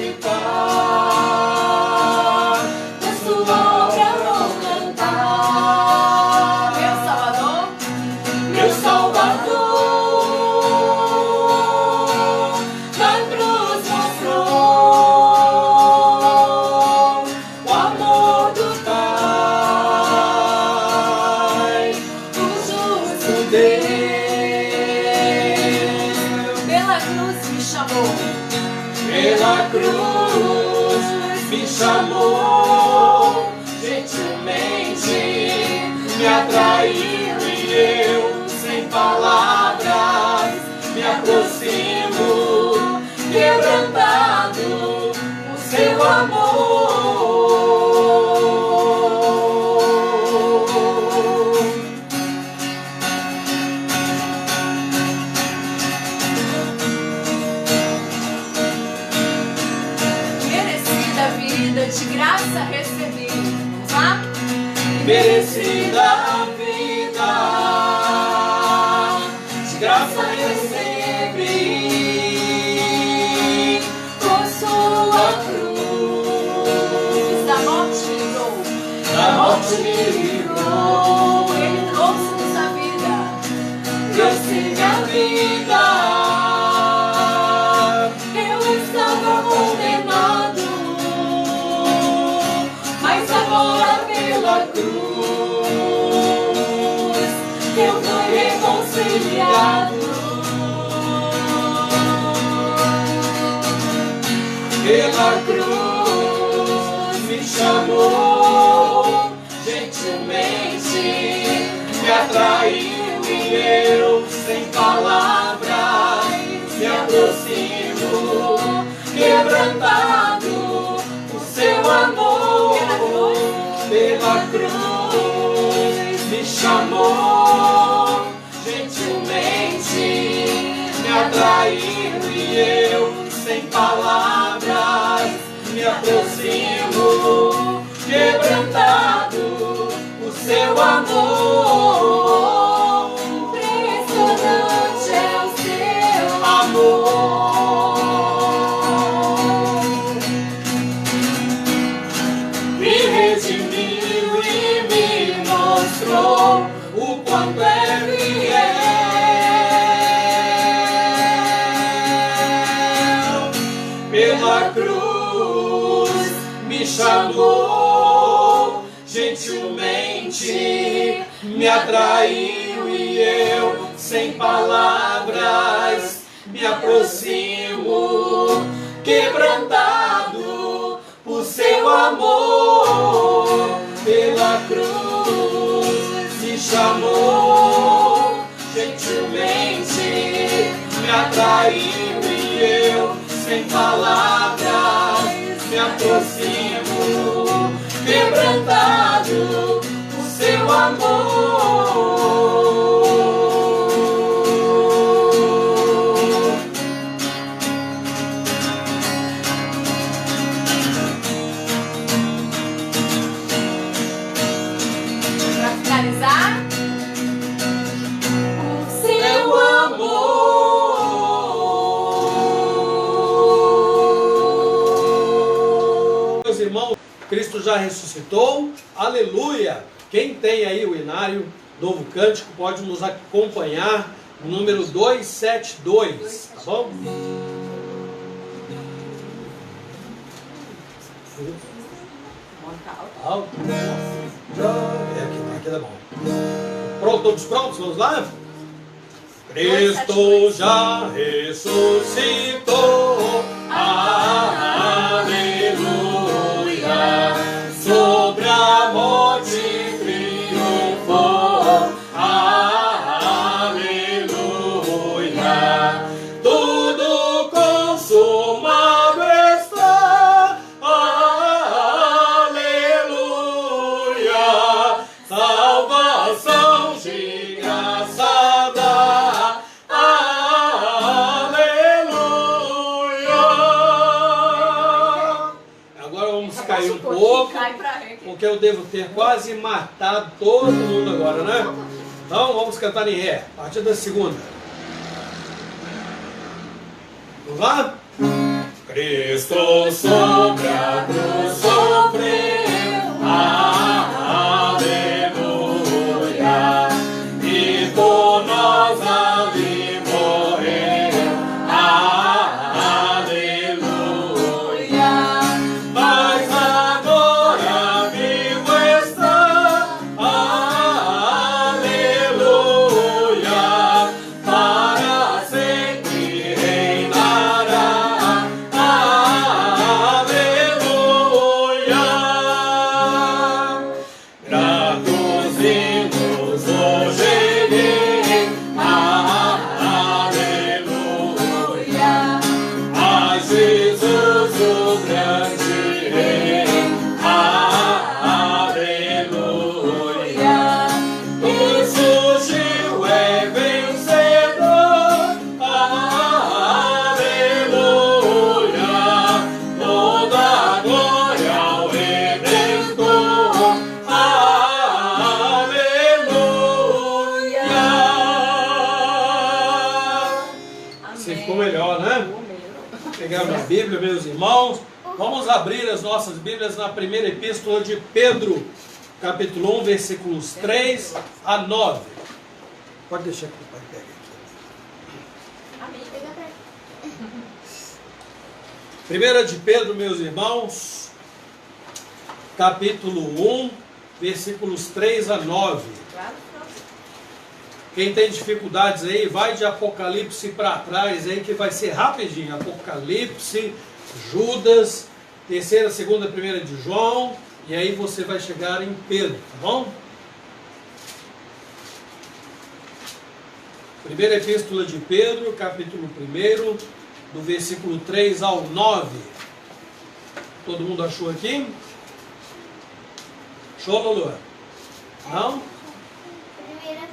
participar da sua obra, vou cantar. Meu Salvador, meu Salvador, na cruz mostrou o amor do Pai, o justo Deus. Pela cruz me chamou, pela cruz me chamou, gentilmente me atraiu e eu, sem palavras, me aproximo, quebrantado o seu amor. Merecida vida, de graça recebi. Vamos lá? Merecida vida, de graça recebi. Com sua cruz, da morte me livrou, da morte me livrou. Ele trouxe-nos a vida, trouxe minha vida. Eu estava condenado, mas agora pela cruz eu fui reconciliado. Pela cruz me chamou, gentilmente me atraiu e eu, sem palavras, me aproximo, quebrantado o seu amor. Pela cruz me chamou, gentilmente me atraiu e eu, sem palavras, me aproximo, quebrantado o seu amor. Impressionante é o seu amor. Me redimiu e me mostrou o quanto é fiel. Pela cruz me chamou, gentilmente me atraiu e eu, sem palavras, me aproximo, quebrantado por seu amor. Pela cruz me chamou, gentilmente me atraiu e eu, sem palavras, me aproximo, quebrantado por seu amor. Para finalizar, o seu amor. Meus irmãos, Cristo já ressuscitou, aleluia! Quem tem aí o inário, novo cântico, pode nos acompanhar, o número 272, tá bom? Alto. Aqui tá bom. Pronto, todos prontos? Vamos lá? Cristo já ressuscitou, aleluia, sobre a morte triunfou, aleluia, tudo consumado está, aleluia, salvação de graça dá, aleluia. Agora vamos cair um pouco, porque eu devo ter quase matado todo mundo agora, né? Então vamos cantar em ré, a partir da segunda. Vamos lá? Cristo sobre a cruz sofreu, aleluia, e por nós ali morreu, aleluia, mas agora vivo está, aleluia, para sempre reinará, aleluia. Gratos hinos hoje erguei, aleluia, a Jesus o grande Rei, aleluia, e surgiu é vencedor, aleluia, toda a glória ao Redentor, aleluia. Você ficou melhor, né? Vou pegar minha Bíblia, meus irmãos. Vamos abrir as nossas Bíblias na primeira epístola de Pedro, capítulo 1, versículos 3 a 9. Pode deixar que o pai pegue aqui. Primeira de Pedro, meus irmãos, capítulo 1, versículos 3 a 9. Quem tem dificuldades aí, vai de Apocalipse para trás aí, que vai ser rapidinho. Apocalipse, Judas, terceira, segunda, primeira de João, e aí você vai chegar em Pedro, tá bom? Primeira epístola de Pedro, capítulo 1, do versículo 3 ao 9. Todo mundo achou aqui? Show, Lulu? Não?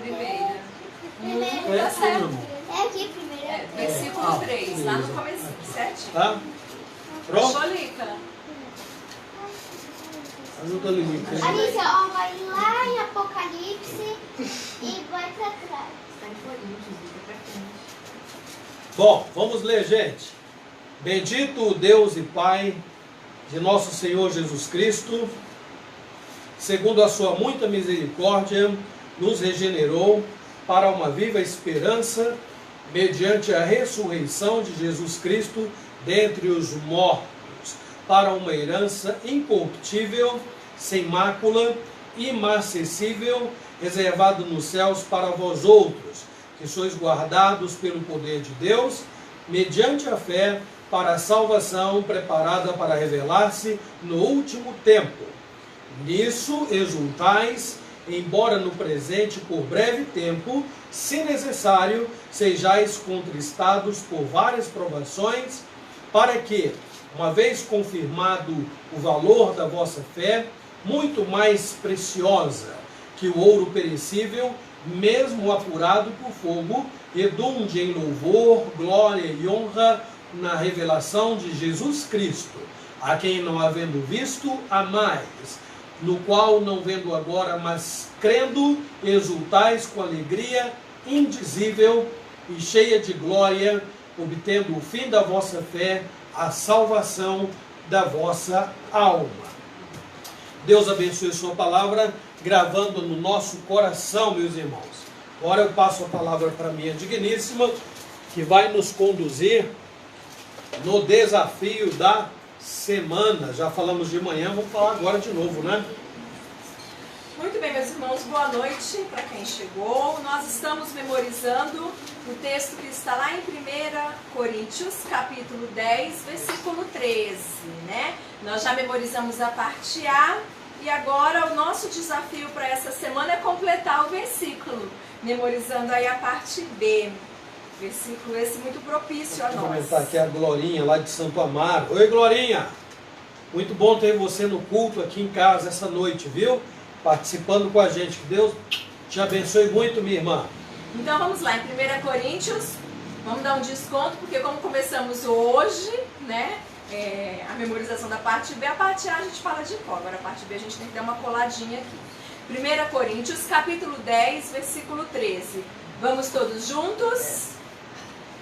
Primeira. Tá certo. É aqui primeiro. Versículo 3, lá no começo. 7. Tá? Pronto? Xolica. Ajuda a Lilica. Alicia, ó, vai lá em Apocalipse e vai pra trás. Bom, vamos ler, gente. Bendito o Deus e Pai de nosso Senhor Jesus Cristo, segundo a sua muita misericórdia, nos regenerou para uma viva esperança, mediante a ressurreição de Jesus Cristo dentre os mortos, para uma herança incorruptível, sem mácula, imarcessível, reservado nos céus para vós outros, que sois guardados pelo poder de Deus, mediante a fé, para a salvação preparada para revelar-se no último tempo. Nisso exultais, embora no presente por breve tempo, se necessário, sejais contristados por várias provações, para que, uma vez confirmado o valor da vossa fé, muito mais preciosa que o ouro perecível, mesmo apurado por fogo, redunde em louvor, glória e honra na revelação de Jesus Cristo, a quem não havendo visto, amais, no qual não vendo agora, mas crendo, exultais com alegria indizível e cheia de glória, obtendo o fim da vossa fé, a salvação da vossa alma. Deus abençoe sua palavra, gravando no nosso coração, meus irmãos. Agora eu passo a palavra para minha digníssima, que vai nos conduzir no desafio da semana. Já falamos de manhã, vamos falar agora de novo, né? Muito bem, meus irmãos, boa noite para quem chegou. Nós estamos memorizando o texto que está lá em 1 Coríntios, capítulo 10, versículo 13, né? Nós já memorizamos a parte A e agora o nosso desafio para essa semana é completar o versículo, memorizando aí a parte B. Versículo esse muito propício a Vou nós. comentar aqui a Glorinha, lá de Santo Amaro. Oi, Glorinha! Muito bom ter você no culto aqui em casa essa noite, viu? Participando com a gente. Que Deus te abençoe muito, minha irmã. Então vamos lá, em 1 Coríntios, vamos dar um desconto, porque como começamos hoje, né, a memorização da parte B, a parte A a gente fala de cor, agora a parte B a gente tem que dar uma coladinha aqui. 1 Coríntios, capítulo 10, versículo 13. Vamos todos juntos?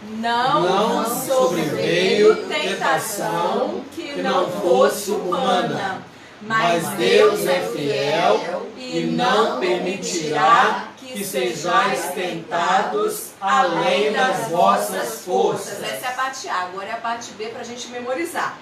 não vos sobreveio tentação que não fosse humana, mas Deus é fiel e não permitirá que sejais tentados além das vossas forças. Essa é a parte A, agora é a parte B para a gente memorizar.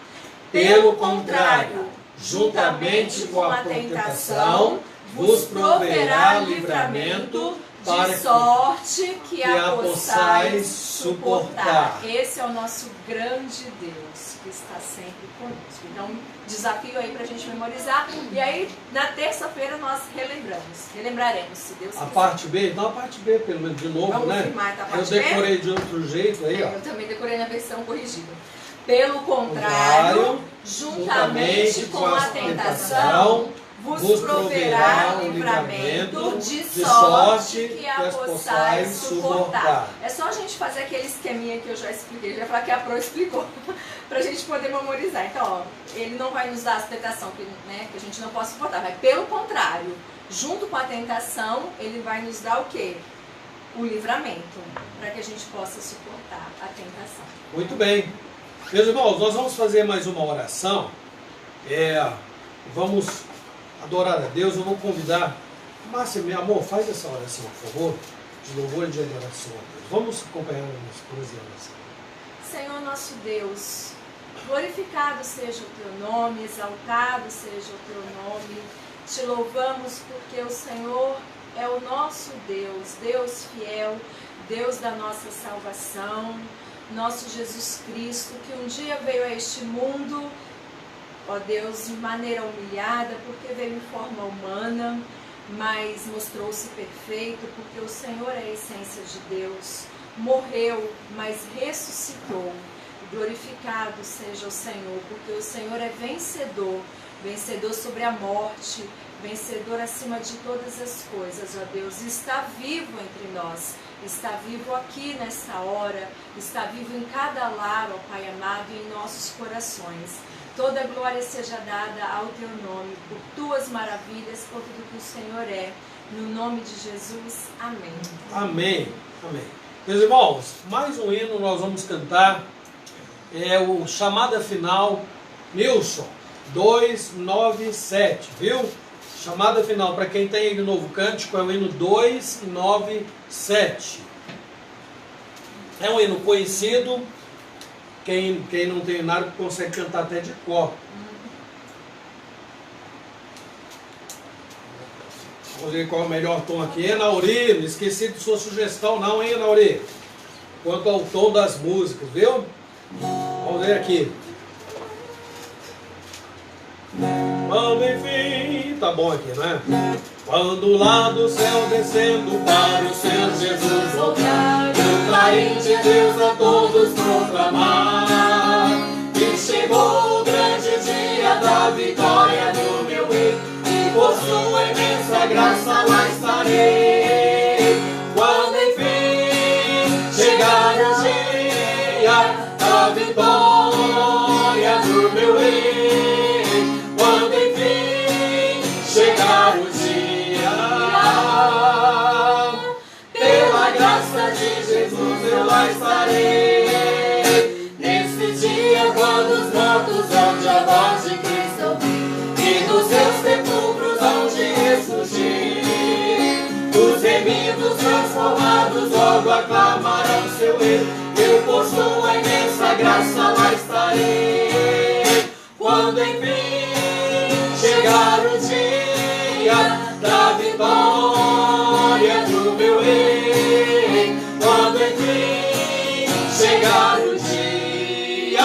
Pelo contrário, juntamente com a tentação, vos proverá livramento, de sorte que a possais suportar. Esse é o nosso grande Deus, que está sempre conosco. Então, desafio aí para a gente memorizar. E aí, na terça-feira, nós relembraremos, se Deus quiser. A parte B? Não, a parte B, pelo menos, de novo, vamos né? firmar, tá? Eu decorei de outro jeito aí, ó. Eu também decorei na versão corrigida. Pelo contrário, juntamente com a tentação, vos proverá livramento, de sorte que a possais suportar. É só a gente fazer aquele esqueminha que eu já expliquei, já falar que a Pro explicou, para a gente poder memorizar. Então, ó, ele não vai nos dar a tentação que a gente não pode suportar, mas pelo contrário, junto com a tentação, ele vai nos dar o quê? O livramento, para que a gente possa suportar a tentação. Muito bem. Meus irmãos, nós vamos fazer mais uma oração. Vamos adorar a Deus. Eu vou convidar. Márcia, meu amor, faz essa oração, por favor, de louvor e de adoração a Deus. Vamos acompanhar a minha esposa e a oração. Senhor nosso Deus, glorificado seja o teu nome, exaltado seja o teu nome. Te louvamos porque o Senhor é o nosso Deus, Deus fiel, Deus da nossa salvação, nosso Jesus Cristo, que um dia veio a este mundo, ó Deus, de maneira humilhada, porque veio em forma humana, mas mostrou-se perfeito, porque o Senhor é a essência de Deus. Morreu, mas ressuscitou. Glorificado seja o Senhor, porque o Senhor é vencedor, vencedor sobre a morte, vencedor acima de todas as coisas, ó Deus. Está vivo entre nós, está vivo aqui nesta hora, está vivo em cada lar, ó Pai amado, e em nossos corações. Toda glória seja dada ao teu nome, por tuas maravilhas, por tudo que o Senhor é. No nome de Jesus, amém. Amém, amém. Meus irmãos, mais um hino nós vamos cantar. É o chamada final, Nilson, 297, viu? Chamada final, para quem tem aí o novo cântico, é o hino 297. É um hino conhecido. Quem não tem nada consegue cantar até de cor. Vamos ver qual é o melhor tom aqui. Enauri, não esqueci de sua sugestão não, hein, Enauri? Quanto ao tom das músicas, viu? Vamos ver aqui. Quando enfim, tá bom aqui, não é? Quando lá do céu descendo para o céu Jesus voltar, eu traí de Deus a todos proclamar que chegou o grande dia da vitória do meu rei, e por sua imensa graça lá estarei. Quando enfim chegar o dia da vitória do meu rei, quando enfim chegar o pela graça de Jesus eu lá estarei. Nesse dia quando os mortos hão de a voz de Cristo ouvir, e dos seus sepulcros hão de ressurgir, os remidos transformados logo aclamarão seu rei. Eu por sua imensa graça lá estarei. Quando enfim chegar o dia da vitória do meu rei, quando enfim chegar o dia,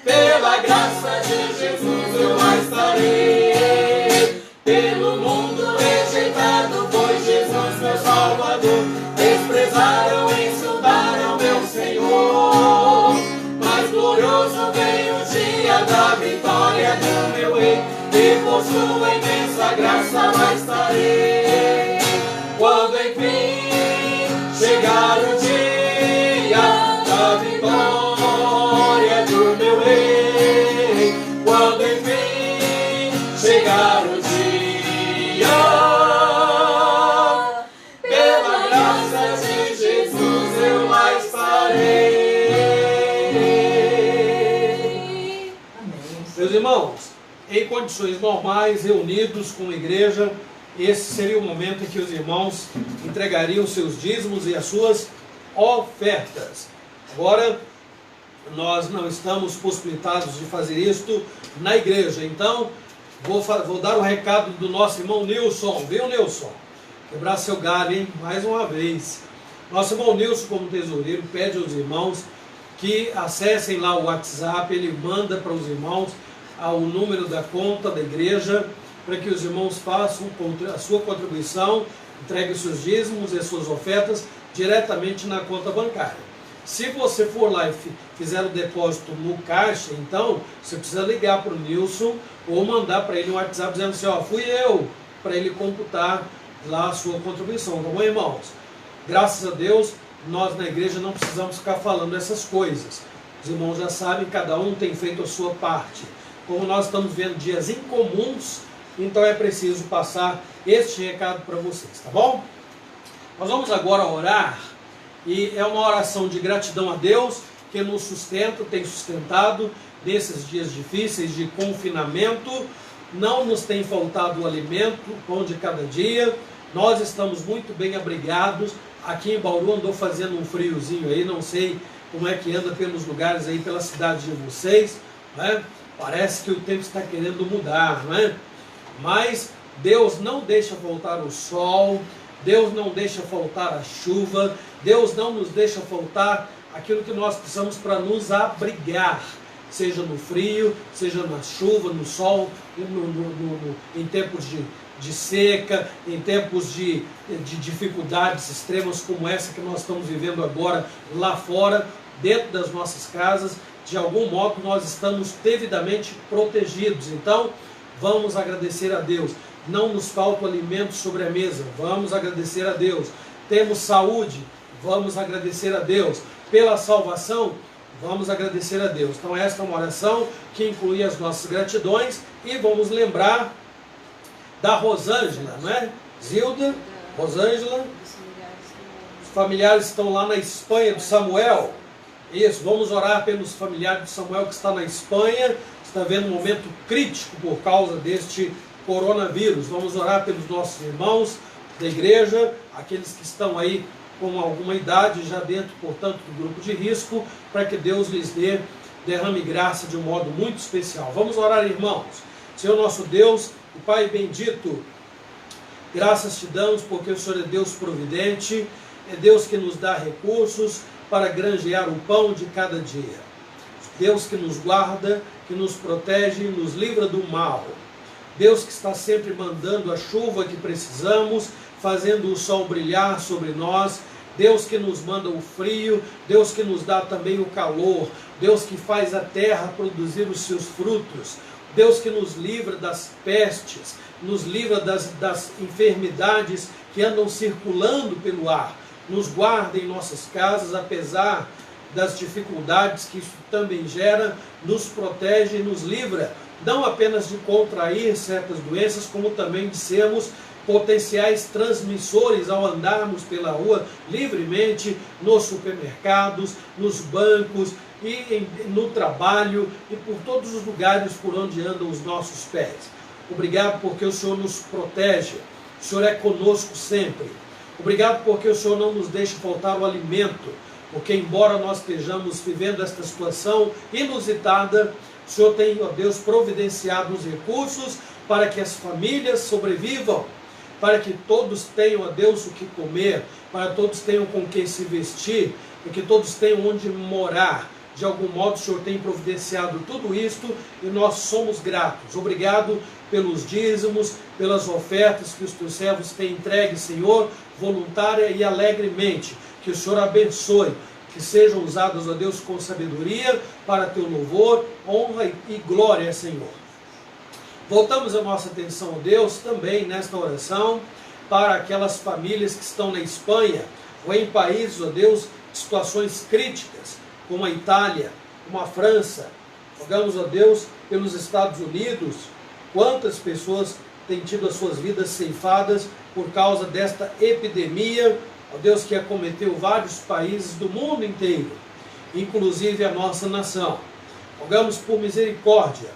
pela graça de Jesus eu lá estarei. Pelo mundo rejeitado foi Jesus meu Salvador, desprezaram e insultaram meu Senhor, mas glorioso veio o dia da vitória do meu rei, e por sua imensa graça lá estarei. Quando enfim chegar o dia da vitória do meu rei, quando enfim chegar o dia, pela graça de Jesus Meus irmãos, em condições normais, reunidos com a igreja, esse seria o momento em que os irmãos entregariam seus dízimos e as suas ofertas. Agora, nós não estamos possibilitados de fazer isto na igreja, então vou dar o recado do nosso irmão Nilson, viu, Nilson? Quebrar seu galho, hein? Mais uma vez. Nosso irmão Nilson, como tesoureiro, pede aos irmãos que acessem lá o WhatsApp, ele manda para os irmãos o número da conta da igreja, para que os irmãos façam a sua contribuição, entreguem os seus dízimos e as suas ofertas diretamente na conta bancária. Se você for lá e fizer o depósito no caixa, então você precisa ligar para o Nilson ou mandar para ele um WhatsApp dizendo assim, ó, fui eu, para ele computar lá a sua contribuição, tá bom, irmãos? Graças a Deus, nós na igreja não precisamos ficar falando essas coisas. Os irmãos já sabem, cada um tem feito a sua parte. Como nós estamos vendo dias incomuns, então é preciso passar este recado para vocês, tá bom? Nós vamos agora orar, e é uma oração de gratidão a Deus, que nos sustenta, tem sustentado nesses dias difíceis de confinamento. Não nos tem faltado o alimento, o pão de cada dia. Nós estamos muito bem abrigados. Aqui em Bauru andou fazendo um friozinho aí, não sei como é que anda pelos lugares aí, pela cidade de vocês, né? Parece que o tempo está querendo mudar, não é? Mas Deus não deixa faltar o sol, Deus não deixa faltar a chuva, Deus não nos deixa faltar aquilo que nós precisamos para nos abrigar, seja no frio, seja na chuva, no sol, em tempos de seca, em tempos de dificuldades extremas como essa que nós estamos vivendo agora lá fora, dentro das nossas casas. De algum modo nós estamos devidamente protegidos. Então vamos agradecer a Deus. Não nos falta o alimento sobre a mesa, vamos agradecer a Deus. Temos saúde, vamos agradecer a Deus. Pela salvação, vamos agradecer a Deus. Então esta é uma oração que inclui as nossas gratidões. E vamos lembrar da Rosângela, não é? Zilda, Rosângela. Os familiares estão lá na Espanha, do Samuel. Isso, vamos orar pelos familiares de Samuel que está na Espanha. Está vendo um momento crítico por causa deste coronavírus. Vamos orar pelos nossos irmãos da igreja, aqueles que estão aí com alguma idade, já dentro, portanto, do grupo de risco, para que Deus lhes derrame graça de um modo muito especial. Vamos orar, irmãos. Senhor nosso Deus e Pai bendito, graças te damos porque o Senhor é Deus providente, é Deus que nos dá recursos para granjear o pão de cada dia. Deus que nos guarda, que nos protege e nos livra do mal. Deus que está sempre mandando a chuva que precisamos, fazendo o sol brilhar sobre nós. Deus que nos manda o frio, Deus que nos dá também o calor. Deus que faz a terra produzir os seus frutos. Deus que nos livra das pestes, nos livra das enfermidades que andam circulando pelo ar. Nos guarda em nossas casas, apesar das dificuldades que isso também gera, nos protege e nos livra, não apenas de contrair certas doenças, como também de sermos potenciais transmissores ao andarmos pela rua livremente, nos supermercados, nos bancos e no trabalho e por todos os lugares por onde andam os nossos pés. Obrigado porque o Senhor nos protege, o Senhor é conosco sempre. Obrigado porque o Senhor não nos deixa faltar o alimento, porque embora nós estejamos vivendo esta situação inusitada, o Senhor tem, ó Deus, providenciado os recursos para que as famílias sobrevivam, para que todos tenham, ó Deus, o que comer, para que todos tenham com que se vestir, para que todos tenham onde morar. De algum modo o Senhor tem providenciado tudo isto e nós somos gratos. Obrigado pelos dízimos, pelas ofertas que os teus servos têm entregue, Senhor, voluntária e alegremente. Que o Senhor abençoe, que sejam usados, ó Deus, com sabedoria para teu louvor, honra e glória, Senhor. Voltamos a nossa atenção, ó Deus, também nesta oração para aquelas famílias que estão na Espanha ou em países, ó Deus, situações críticas, como a Itália, como a França. Rogamos, ó Deus, pelos Estados Unidos, quantas pessoas têm tido as suas vidas ceifadas por causa desta epidemia, ó Deus, que acometeu vários países do mundo inteiro, inclusive a nossa nação. Rogamos por misericórdia,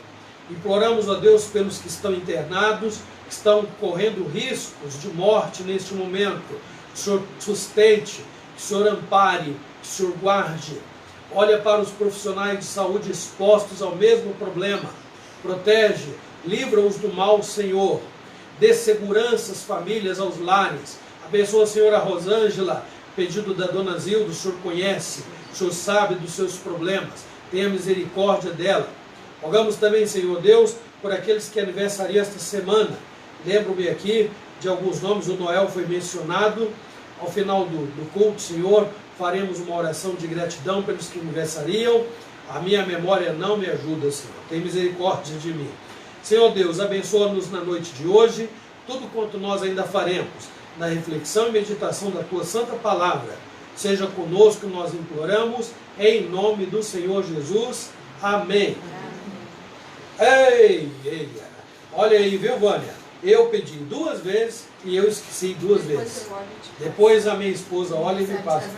Imploramos, ó Deus, pelos que estão internados, que estão correndo riscos de morte neste momento. Que o Senhor sustente, que o Senhor ampare, que o Senhor guarde. Olha para os profissionais de saúde expostos ao mesmo problema. Protege, livra-os do mal, Senhor. Dê segurança às famílias, aos lares. Abençoa a senhora Rosângela, pedido da dona Zilda, o Senhor conhece, o Senhor sabe dos seus problemas. Tenha misericórdia dela. Rogamos também, Senhor Deus, por aqueles que aniversariam esta semana. Lembro-me aqui de alguns nomes, o Noel foi mencionado. Ao final do culto, Senhor, faremos uma oração de gratidão pelos que aniversariam. A minha memória não me ajuda, Senhor. Tem misericórdia de mim. Senhor Deus, abençoa-nos na noite de hoje, tudo quanto nós ainda faremos, na reflexão e meditação da Tua Santa Palavra. Seja conosco, nós imploramos, em nome do Senhor Jesus. Amém. Ei, olha aí, viu, Vânia? Eu pedi 2 vezes e eu esqueci 2 vezes. Depois a minha esposa olha e me passa.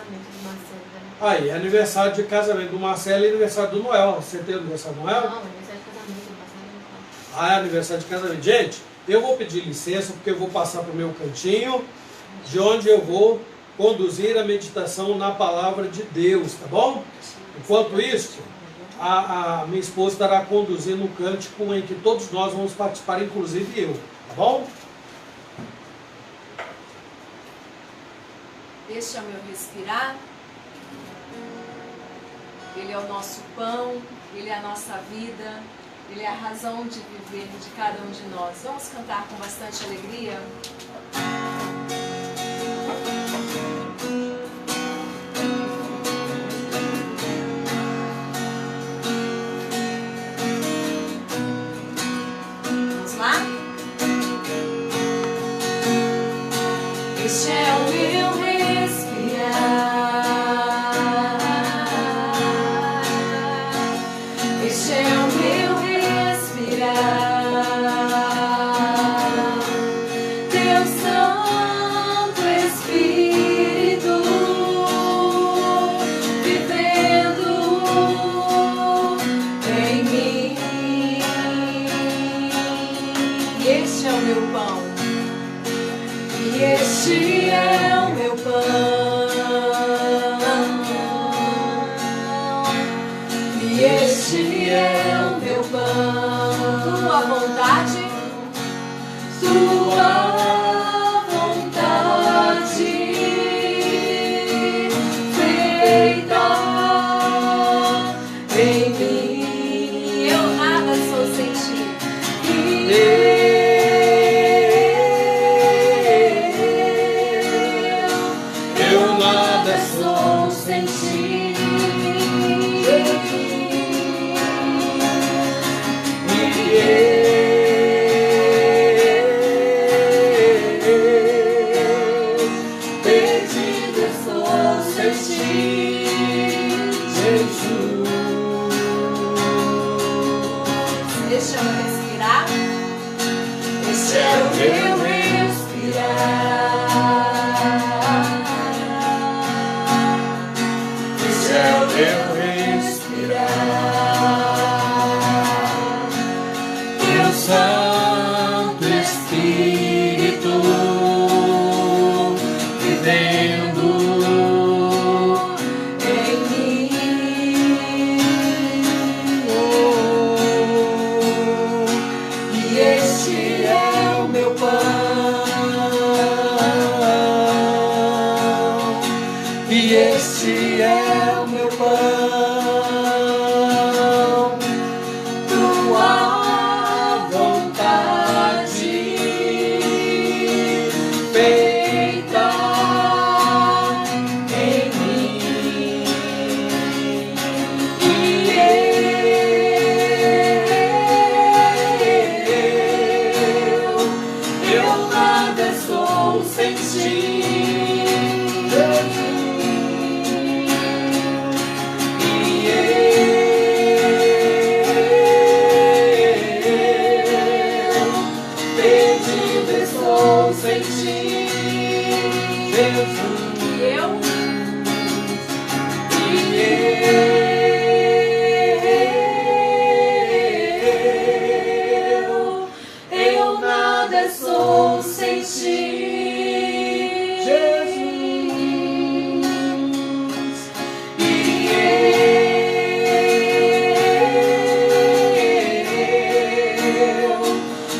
Aí, é aniversário de casamento do Marcelo e aniversário do Noel. Você tem aniversário do Noel? Não, aniversário de casamento do Marcelo. Ah, é aniversário de casamento. Gente, eu vou pedir licença porque eu vou passar para o meu cantinho, de onde eu vou conduzir a meditação na palavra de Deus, tá bom? Enquanto isso, a minha esposa estará conduzindo um cântico em que todos nós vamos participar, inclusive eu, tá bom? Deixa meu respirar. Ele é o nosso pão, Ele é a nossa vida, Ele é a razão de viver de cada um de nós. Vamos cantar com bastante alegria? Vamos lá? Este é o meu respirar. Este é o meu respirar. Teu Santo Espírito vivendo em mim. E este é o meu pão. E este é o meu pão. E este é o meu pão. Tua vontade, tua vontade feita em mim. Eu nada sou sem ti. Eu nada sou sem ti. Perdido sou sem ti, Jesus. Deixa eu respirar. Este é o meu respirar. Este é o meu respirar. Teu Santo Espírito vivendo em mim. sem ti, Jesus.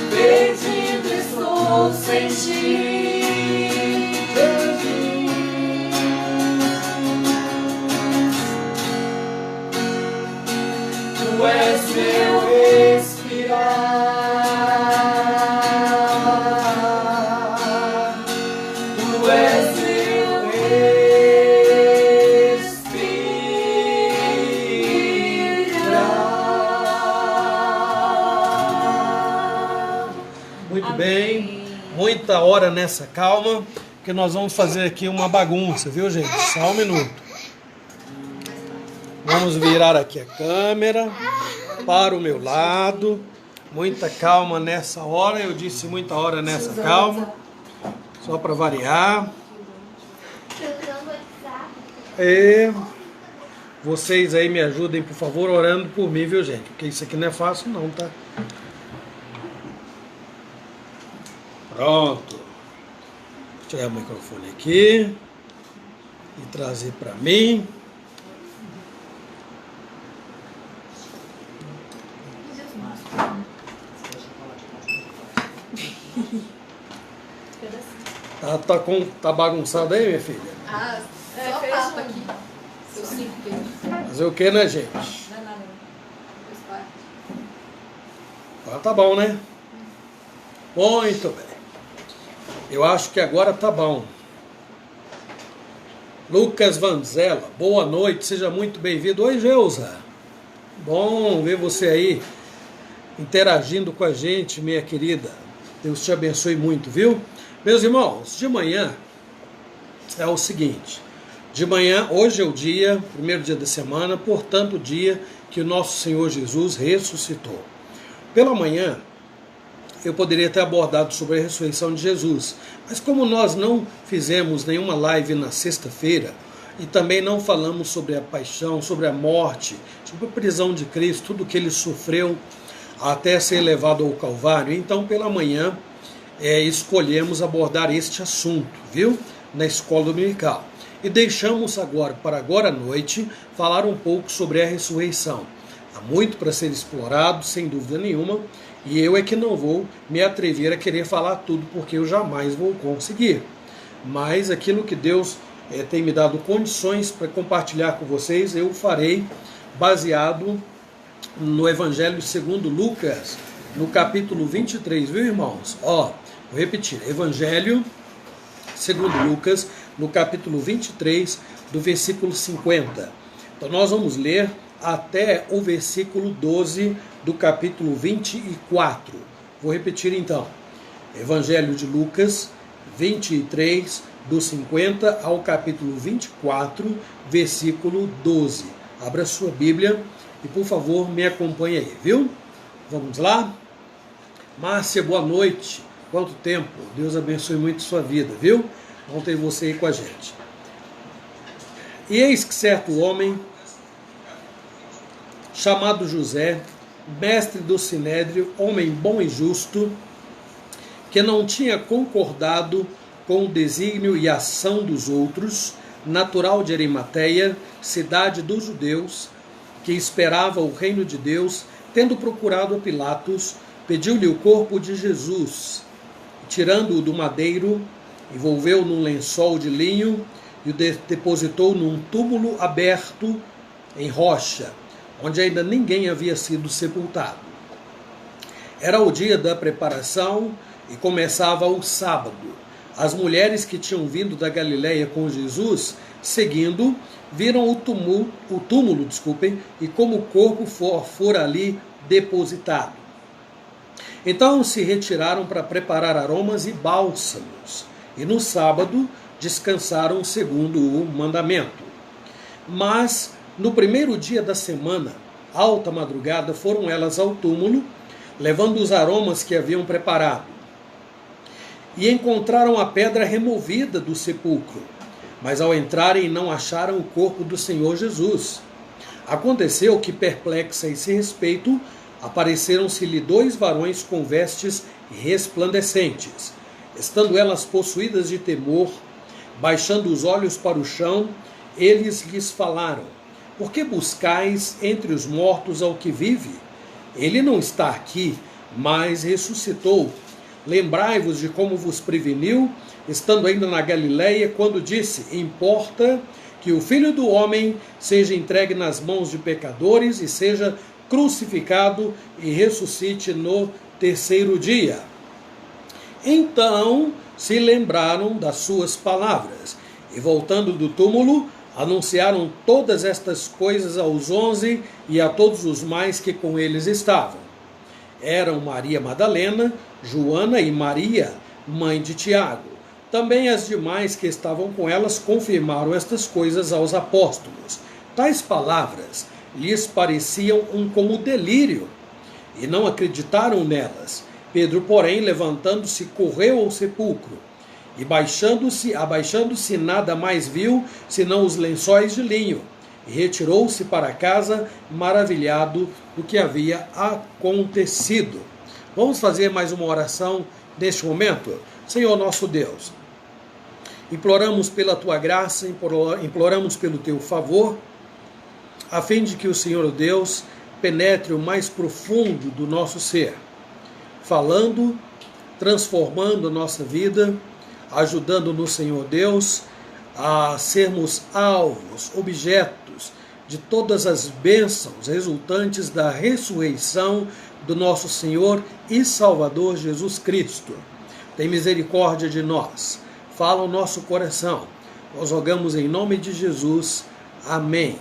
perdido estou sem ti. Tu és meu respirar, tu és meu respirar. Muito bem, muita hora nessa calma, porque nós vamos fazer aqui uma bagunça, viu, gente? Só um minuto. Vamos virar aqui a câmera para o meu lado. Muita calma nessa hora. Eu disse muita hora nessa calma. Só para variar. E vocês aí me ajudem, por favor, orando por mim, viu, gente? Porque isso aqui não é fácil não, tá? Pronto. Vou tirar o microfone aqui e trazer para mim. Tá bagunçado aí, minha filha? Ah, só fez tapa um. aqui. Seus 5 queijos. Fazer o que, né, gente? Não é nada. Faz parte. Agora tá bom, né? Muito bem. Eu acho que agora tá bom. Lucas Vanzella, boa noite, seja muito bem-vindo. Oi, Geusa. Bom ver você aí interagindo com a gente, minha querida. Deus te abençoe muito, viu? Meus irmãos, de manhã é o seguinte. De manhã, hoje é o dia, primeiro dia da semana, portanto, o dia que o nosso Senhor Jesus ressuscitou. Pela manhã, eu poderia ter abordado sobre a ressurreição de Jesus, mas como nós não fizemos nenhuma live na sexta-feira e também não falamos sobre a paixão, sobre a morte, sobre a prisão de Cristo, tudo que ele sofreu até ser levado ao Calvário, então pela manhã escolhemos abordar este assunto, viu? Na escola dominical. E deixamos agora, para agora à noite, falar um pouco sobre a ressurreição. Há muito para ser explorado, sem dúvida nenhuma, e eu é que não vou me atrever a querer falar tudo, porque eu jamais vou conseguir. Mas aquilo que Deus tem me dado condições para compartilhar com vocês, eu farei baseado no Evangelho segundo Lucas, no capítulo 23, viu, irmãos? Vou repetir, Evangelho segundo Lucas, no capítulo 23, do versículo 50. Então nós vamos ler até o versículo 12 do capítulo 24. Vou repetir então. Evangelho de Lucas 23, do 50 ao capítulo 24, versículo 12. Abra sua Bíblia e, por favor, me acompanhe aí, viu? Vamos lá? Márcia, boa noite. Quanto tempo? Deus abençoe muito sua vida, viu? Vamos ter você aí com a gente. E eis que certo homem, chamado José, mestre do Sinédrio, homem bom e justo, que não tinha concordado com o desígnio e ação dos outros, natural de Arimateia, cidade dos judeus, que esperava o reino de Deus, tendo procurado a Pilatos, pediu-lhe o corpo de Jesus. Tirando-o do madeiro, envolveu num lençol de linho e o depositou num túmulo aberto em rocha, onde ainda ninguém havia sido sepultado. Era o dia da preparação e começava o sábado. As mulheres que tinham vindo da Galileia com Jesus, seguindo, viram o túmulo, e como o corpo fora ali depositado. Então se retiraram para preparar aromas e bálsamos, e no sábado descansaram segundo o mandamento. Mas no primeiro dia da semana, alta madrugada, foram elas ao túmulo, levando os aromas que haviam preparado. E encontraram a pedra removida do sepulcro, mas ao entrarem não acharam o corpo do Senhor Jesus. Aconteceu que, perplexa a esse respeito, apareceram-se-lhe 2 varões com vestes resplandecentes. Estando elas possuídas de temor, baixando os olhos para o chão, eles lhes falaram: por que buscais entre os mortos ao que vive? Ele não está aqui, mas ressuscitou. Lembrai-vos de como vos preveniu, estando ainda na Galileia, quando disse: importa que o Filho do Homem seja entregue nas mãos de pecadores e seja crucificado e ressuscite no terceiro dia. Então se lembraram das suas palavras e, voltando do túmulo, anunciaram todas estas coisas aos 11 e a todos os mais que com eles estavam. Eram Maria Madalena, Joana e Maria, mãe de Tiago. Também as demais que estavam com elas confirmaram estas coisas aos apóstolos. Tais palavras lhes pareciam como delírio e não acreditaram nelas. Pedro, porém, levantando-se, correu ao sepulcro e, abaixando-se, nada mais viu senão os lençóis de linho, e retirou-se para casa, maravilhado do que havia acontecido. Vamos fazer mais uma oração neste momento? Senhor nosso Deus, imploramos pela Tua graça, imploramos pelo Teu favor, a fim de que o Senhor Deus penetre o mais profundo do nosso ser, falando, transformando a nossa vida, ajudando-nos, Senhor Deus, a sermos alvos, objetos de todas as bênçãos resultantes da ressurreição do nosso Senhor e Salvador Jesus Cristo. Tem misericórdia de nós, fala o nosso coração. Nós rogamos em nome de Jesus. Amém.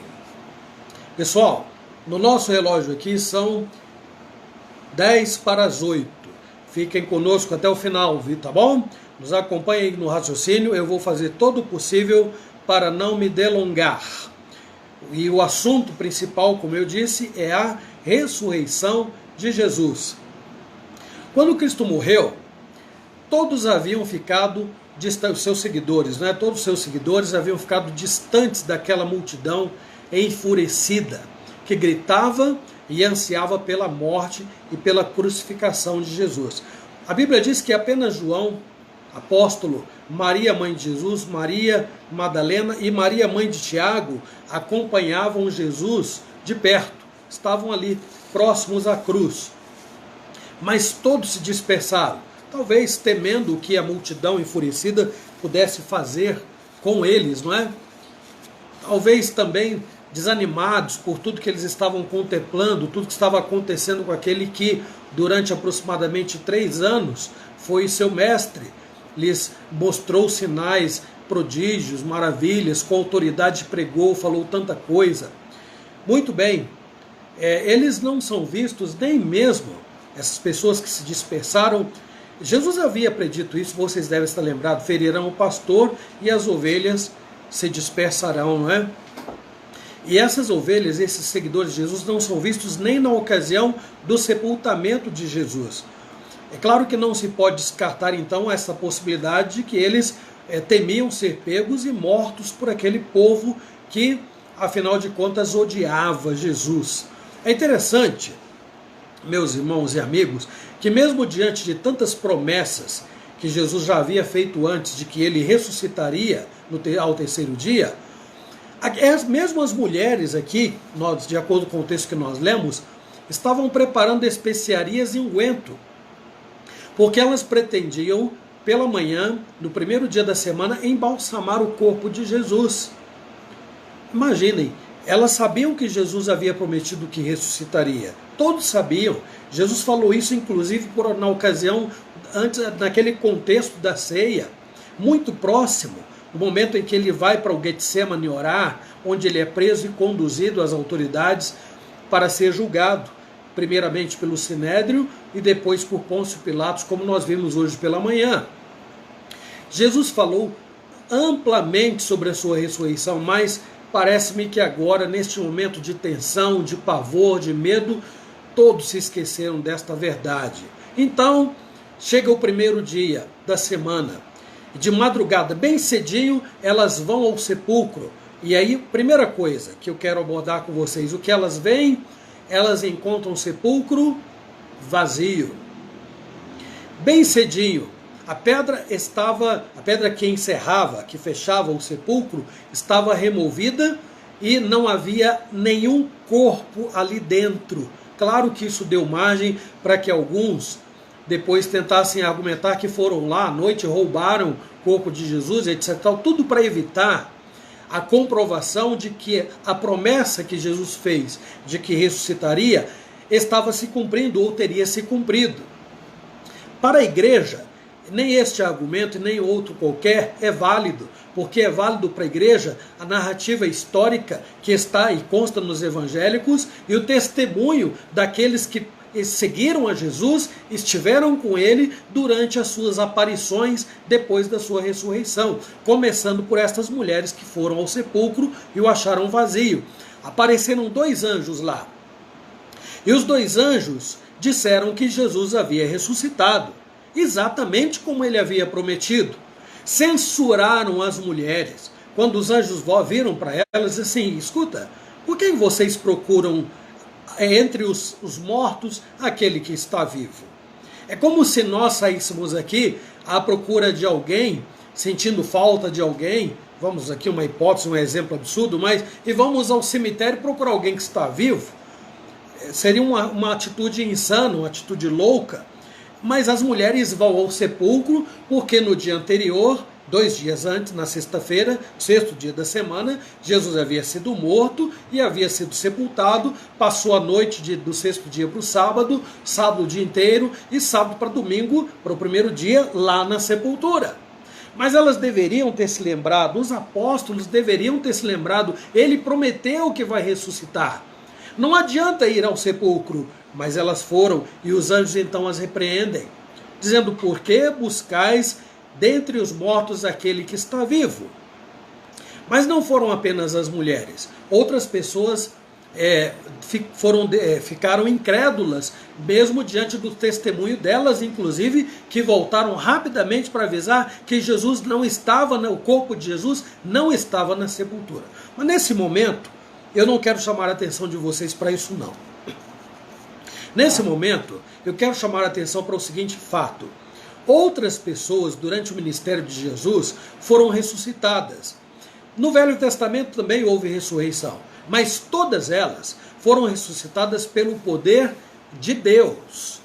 Pessoal, no nosso relógio aqui são 10 para as 8. Fiquem conosco até o final, tá bom? Nos acompanhem no raciocínio, eu vou fazer todo o possível para não me delongar. E o assunto principal, como eu disse, é a ressurreição de Jesus. Quando Cristo morreu, todos haviam ficado distantes, seus seguidores, né? Todos os seus seguidores haviam ficado distantes daquela multidão enfurecida, que gritava e ansiava pela morte e pela crucificação de Jesus. A Bíblia diz que apenas João, apóstolo, Maria, mãe de Jesus, Maria Madalena e Maria, mãe de Tiago, acompanhavam Jesus de perto, estavam ali próximos à cruz. Mas todos se dispersaram, talvez temendo o que a multidão enfurecida pudesse fazer com eles, não é? Talvez também desanimados por tudo que eles estavam contemplando, tudo que estava acontecendo com aquele que, durante aproximadamente 3 anos, foi seu mestre, lhes mostrou sinais, prodígios, maravilhas, com autoridade pregou, falou tanta coisa. Muito bem, eles não são vistos nem mesmo, essas pessoas que se dispersaram. Jesus havia predito isso, vocês devem estar lembrados: ferirão o pastor e as ovelhas se dispersarão, não é? E essas ovelhas, esses seguidores de Jesus, não são vistos nem na ocasião do sepultamento de Jesus. É claro que não se pode descartar, então, essa possibilidade de que eles temiam ser pegos e mortos por aquele povo que, afinal de contas, odiava Jesus. É interessante, meus irmãos e amigos, que mesmo diante de tantas promessas que Jesus já havia feito antes de que ele ressuscitaria ao terceiro dia, mesmo as mulheres aqui, de acordo com o texto que nós lemos, estavam preparando especiarias e unguento, porque elas pretendiam, pela manhã, no primeiro dia da semana, embalsamar o corpo de Jesus. Imaginem, elas sabiam que Jesus havia prometido que ressuscitaria. Todos sabiam. Jesus falou isso, inclusive, na ocasião, antes, naquele contexto da ceia, muito próximo, no momento em que ele vai para o Getsemane orar, onde ele é preso e conduzido às autoridades para ser julgado, primeiramente pelo Sinédrio e depois por Pôncio Pilatos, como nós vimos hoje pela manhã. Jesus falou amplamente sobre a sua ressurreição, mas parece-me que agora, neste momento de tensão, de pavor, de medo, todos se esqueceram desta verdade. Então, chega o primeiro dia da semana. De madrugada, bem cedinho, elas vão ao sepulcro. E aí, primeira coisa que eu quero abordar com vocês, o que elas veem? Elas encontram o sepulcro vazio. Bem cedinho, A pedra que encerrava, que fechava o sepulcro, estava removida e não havia nenhum corpo ali dentro. Claro que isso deu margem para que alguns depois tentassem argumentar que foram lá à noite, roubaram o corpo de Jesus, etc. Tudo para evitar a comprovação de que a promessa que Jesus fez de que ressuscitaria estava se cumprindo ou teria se cumprido. Para a igreja, nem este argumento e nem outro qualquer é válido, porque é válido para a igreja a narrativa histórica que está e consta nos evangélicos e o testemunho daqueles que seguiram a Jesus, estiveram com ele durante as suas aparições depois da sua ressurreição, começando por estas mulheres que foram ao sepulcro e o acharam vazio. Apareceram 2 anjos lá, e os 2 anjos disseram que Jesus havia ressuscitado, exatamente como ele havia prometido. Censuraram as mulheres. Quando os anjos viram para elas assim: escuta, por que vocês procuram entre os mortos aquele que está vivo? É como se nós saíssemos aqui à procura de alguém, sentindo falta de alguém, vamos aqui uma hipótese, um exemplo absurdo, e vamos ao cemitério procurar alguém que está vivo. Seria uma atitude insana, uma atitude louca. Mas as mulheres vão ao sepulcro porque no dia anterior, 2 dias antes, na sexta-feira, 6º dia da semana, Jesus havia sido morto e havia sido sepultado. Passou a noite do 6º dia para o sábado o dia inteiro, e sábado para domingo, para o primeiro dia, lá na sepultura. Mas elas deveriam ter se lembrado, os apóstolos deveriam ter se lembrado, ele prometeu que vai ressuscitar. Não adianta ir ao sepulcro, mas elas foram, e os anjos então as repreendem, dizendo: por que buscais dentre os mortos aquele que está vivo? Mas não foram apenas as mulheres, outras pessoas ficaram incrédulas, mesmo diante do testemunho delas, inclusive, que voltaram rapidamente para avisar que Jesus não estava, o corpo de Jesus não estava na sepultura. Mas nesse momento, eu não quero chamar a atenção de vocês para isso não. Nesse momento, eu quero chamar a atenção para o seguinte fato: outras pessoas durante o ministério de Jesus foram ressuscitadas. No Velho Testamento também houve ressurreição, mas todas elas foram ressuscitadas pelo poder de Deus,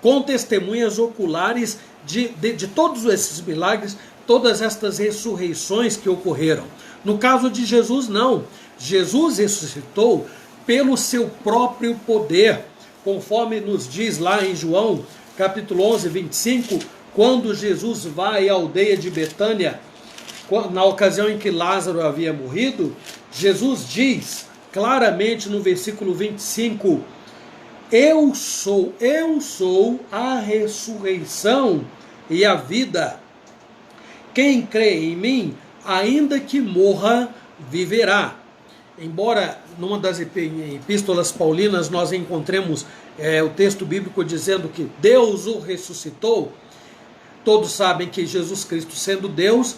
com testemunhas oculares de todos esses milagres, todas estas ressurreições que ocorreram. No caso de Jesus, não. Jesus ressuscitou pelo seu próprio poder, conforme nos diz lá em João, capítulo 11, 25, quando Jesus vai à aldeia de Betânia, na ocasião em que Lázaro havia morrido, Jesus diz claramente no versículo 25, eu sou a ressurreição e a vida. Quem crê em mim, ainda que morra, viverá. Embora numa das epístolas paulinas nós encontremos o texto bíblico dizendo que Deus o ressuscitou, todos sabem que Jesus Cristo, sendo Deus,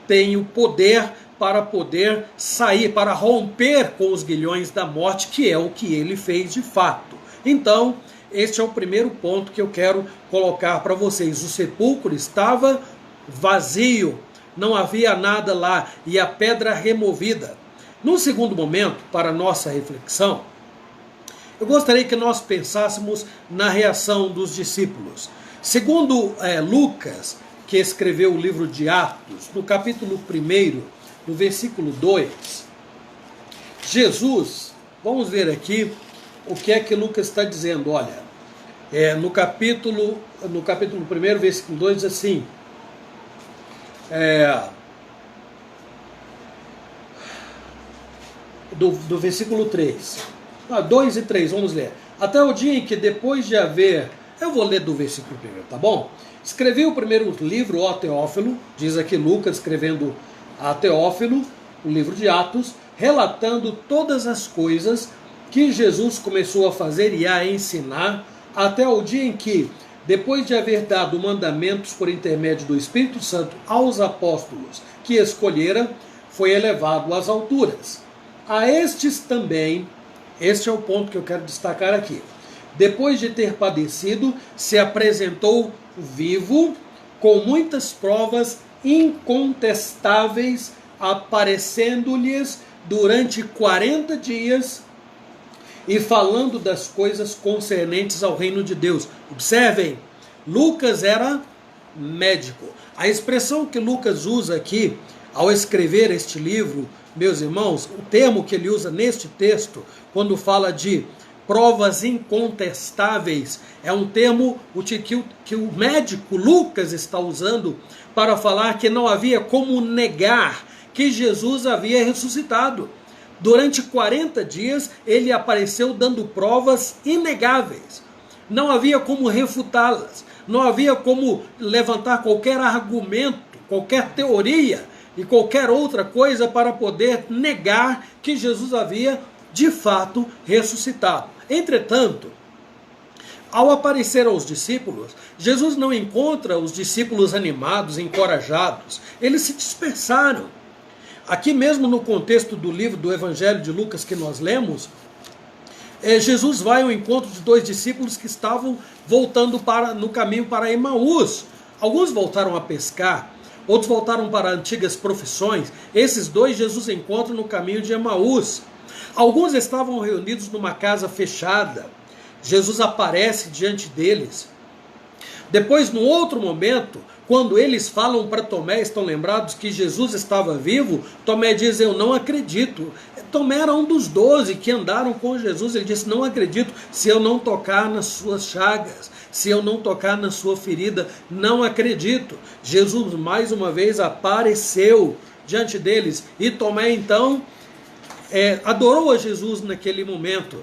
tem o poder para poder sair, para romper com os grilhões da morte, que é o que ele fez de fato. Então, este é o primeiro ponto que eu quero colocar para vocês. O sepulcro estava vazio, não havia nada lá, e a pedra removida. Num segundo momento, para nossa reflexão, eu gostaria que nós pensássemos na reação dos discípulos. Segundo Lucas, que escreveu o livro de Atos, no capítulo 1, no versículo 2, Jesus, vamos ver aqui o que é que Lucas está dizendo. Olha, no capítulo 1, versículo 2, diz assim, do versículo 3, 2 e 3, vamos ler. Até o dia em que depois de haver, eu vou ler do versículo 1, tá bom? Escrevi o primeiro livro, ó Teófilo, diz aqui Lucas escrevendo a Teófilo, o livro de Atos, relatando todas as coisas que Jesus começou a fazer e a ensinar, até o dia em que, depois de haver dado mandamentos por intermédio do Espírito Santo aos apóstolos que escolhera, foi elevado às alturas. A estes também, este é o ponto que eu quero destacar aqui, depois de ter padecido, se apresentou vivo com muitas provas incontestáveis, aparecendo-lhes durante 40 dias e falando das coisas concernentes ao reino de Deus. Observem, Lucas era médico. A expressão que Lucas usa aqui, ao escrever este livro, meus irmãos, o termo que ele usa neste texto, quando fala de provas incontestáveis, é um termo que o médico Lucas está usando para falar que não havia como negar que Jesus havia ressuscitado. Durante 40 dias ele apareceu dando provas inegáveis. Não havia como refutá-las, não havia como levantar qualquer argumento, qualquer teoria e qualquer outra coisa para poder negar que Jesus havia de fato ressuscitado. Entretanto, ao aparecer aos discípulos, Jesus não encontra os discípulos animados, encorajados. Eles se dispersaram. Aqui mesmo no contexto do livro do Evangelho de Lucas que nós lemos, Jesus vai ao encontro de 2 discípulos que estavam voltando no caminho para Emaús. Alguns voltaram a pescar, outros voltaram para antigas profissões. Esses 2 Jesus encontra no caminho de Emaús. Alguns estavam reunidos numa casa fechada. Jesus aparece diante deles. Depois, num outro momento, quando eles falam para Tomé, estão lembrados que Jesus estava vivo, Tomé diz, eu não acredito. Tomé era um dos 12 que andaram com Jesus. Ele disse, não acredito se eu não tocar nas suas chagas, se eu não tocar na sua ferida, não acredito. Jesus mais uma vez apareceu diante deles e Tomé então adorou a Jesus naquele momento,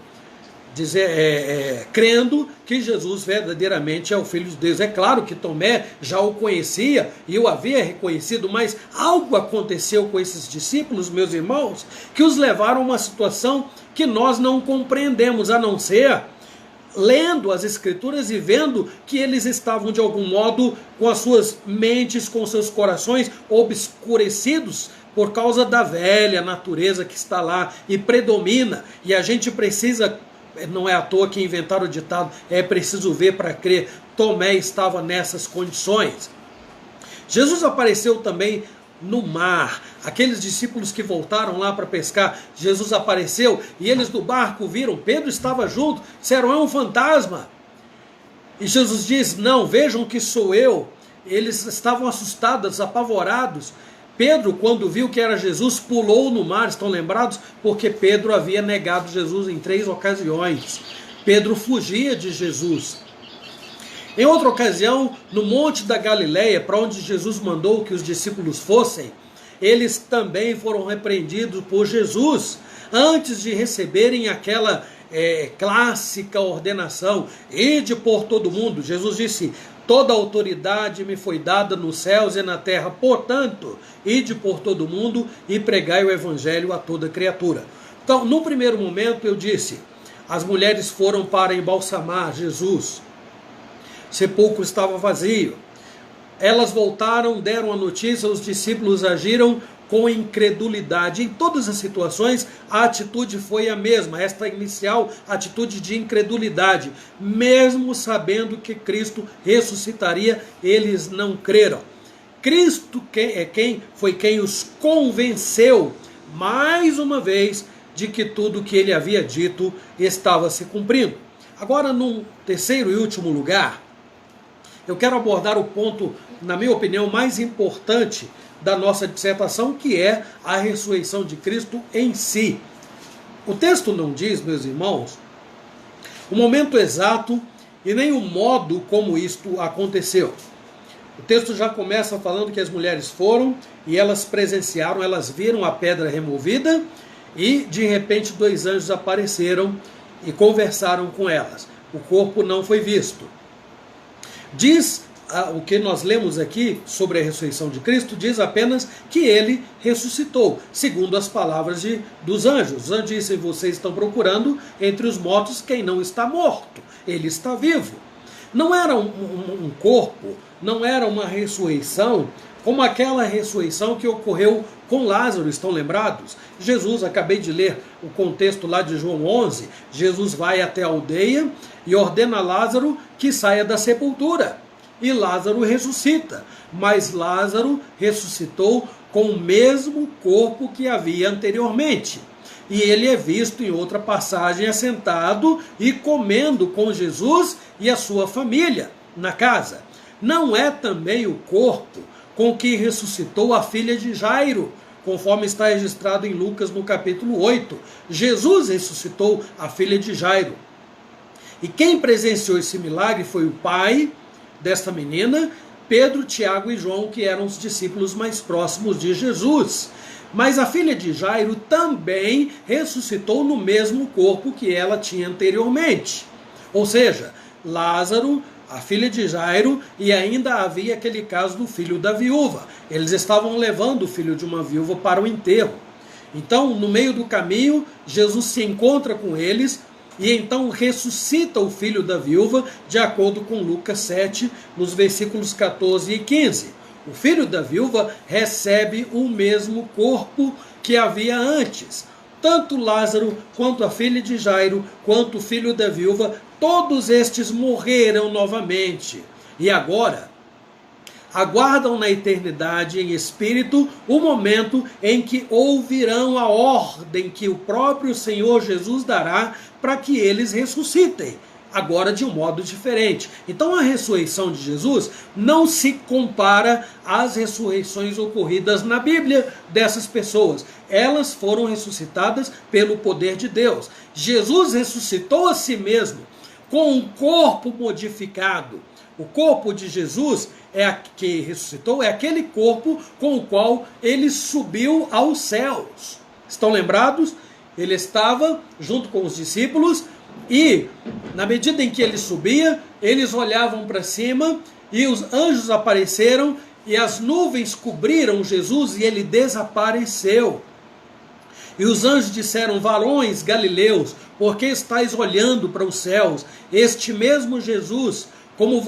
crendo que Jesus verdadeiramente é o Filho de Deus. É claro que Tomé já o conhecia e o havia reconhecido, mas algo aconteceu com esses discípulos, meus irmãos, que os levaram a uma situação que nós não compreendemos, a não ser lendo as Escrituras e vendo que eles estavam de algum modo com as suas mentes, com seus corações obscurecidos por causa da velha natureza que está lá e predomina. E a gente precisa, não é à toa que inventaram o ditado, é preciso ver para crer. Tomé estava nessas condições. Jesus apareceu também no mar. Aqueles discípulos que voltaram lá para pescar, Jesus apareceu e eles do barco viram, Pedro estava junto, disseram, é um fantasma. E Jesus diz, não, vejam que sou eu. Eles estavam assustados, apavorados. Pedro, quando viu que era Jesus, pulou no mar, estão lembrados? Porque Pedro havia negado Jesus em 3 ocasiões. Pedro fugia de Jesus. Em outra ocasião, no Monte da Galileia, para onde Jesus mandou que os discípulos fossem, eles também foram repreendidos por Jesus, antes de receberem aquela clássica ordenação, ide por todo mundo. Jesus disse, toda a autoridade me foi dada nos céus e na terra, portanto, ide por todo mundo e pregai o evangelho a toda criatura. Então, no primeiro momento eu disse, as mulheres foram para embalsamar Jesus, o sepulcro estava vazio. Elas voltaram, deram a notícia, os discípulos agiram com incredulidade. Em todas as situações, a atitude foi a mesma, esta inicial atitude de incredulidade. Mesmo sabendo que Cristo ressuscitaria, eles não creram. Cristo foi quem os convenceu, mais uma vez, de que tudo que ele havia dito estava se cumprindo. Agora, num terceiro e último lugar, eu quero abordar o ponto, na minha opinião, mais importante da nossa dissertação, que é a ressurreição de Cristo em si. O texto não diz, meus irmãos, o momento exato e nem o modo como isto aconteceu. O texto já começa falando que as mulheres foram e elas presenciaram, elas viram a pedra removida e de repente 2 anjos apareceram e conversaram com elas. O corpo não foi visto. Diz o que nós lemos aqui sobre a ressurreição de Cristo, diz apenas que ele ressuscitou, segundo as palavras dos anjos. Os anjos dizem, vocês estão procurando entre os mortos quem não está morto, ele está vivo. Não era um corpo, não era uma ressurreição como aquela ressurreição que ocorreu com Lázaro, estão lembrados? Jesus, acabei de ler o contexto lá de João 11, Jesus vai até a aldeia e ordena a Lázaro que saia da sepultura. e Lázaro ressuscita. Mas Lázaro ressuscitou com o mesmo corpo que havia anteriormente. E ele é visto em outra passagem assentado e comendo com Jesus e a sua família na casa. Não é também o corpo com que ressuscitou a filha de Jairo, conforme está registrado em Lucas no capítulo 8. Jesus ressuscitou a filha de Jairo. E quem presenciou esse milagre foi o pai desta menina, Pedro, Tiago e João, que eram os discípulos mais próximos de Jesus. Mas a filha de Jairo também ressuscitou no mesmo corpo que ela tinha anteriormente. Ou seja, Lázaro, a filha de Jairo, e ainda havia aquele caso do filho da viúva. Eles estavam levando o filho de uma viúva para o enterro. Então, no meio do caminho, Jesus se encontra com eles e então ressuscita o filho da viúva, de acordo com Lucas 7, nos versículos 14 e 15. O filho da viúva recebe o mesmo corpo que havia antes. Tanto Lázaro, quanto a filha de Jairo, quanto o filho da viúva, todos estes morreram novamente. E agora aguardam na eternidade em espírito o momento em que ouvirão a ordem que o próprio Senhor Jesus dará para que eles ressuscitem, agora de um modo diferente. Então a ressurreição de Jesus não se compara às ressurreições ocorridas na Bíblia dessas pessoas. Elas foram ressuscitadas pelo poder de Deus. Jesus ressuscitou a si mesmo com um corpo modificado. O corpo de Jesus que ressuscitou é aquele corpo com o qual ele subiu aos céus. Estão lembrados? Ele estava junto com os discípulos e, na medida em que ele subia, eles olhavam para cima e os anjos apareceram e as nuvens cobriram Jesus e ele desapareceu. E os anjos disseram: varões galileus, por que estáis olhando para os céus? Este mesmo Jesus, como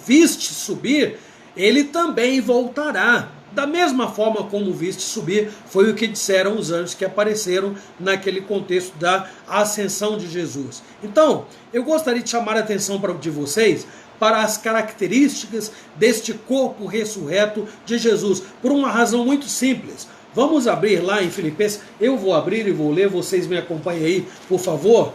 viste subir, ele também voltará. Da mesma forma como viste subir, foi o que disseram os anjos que apareceram naquele contexto da ascensão de Jesus. Então, eu gostaria de chamar a atenção de vocês para as características deste corpo ressurreto de Jesus, por uma razão muito simples. Vamos abrir lá em Filipenses, eu vou abrir e vou ler, vocês me acompanhem aí, por favor.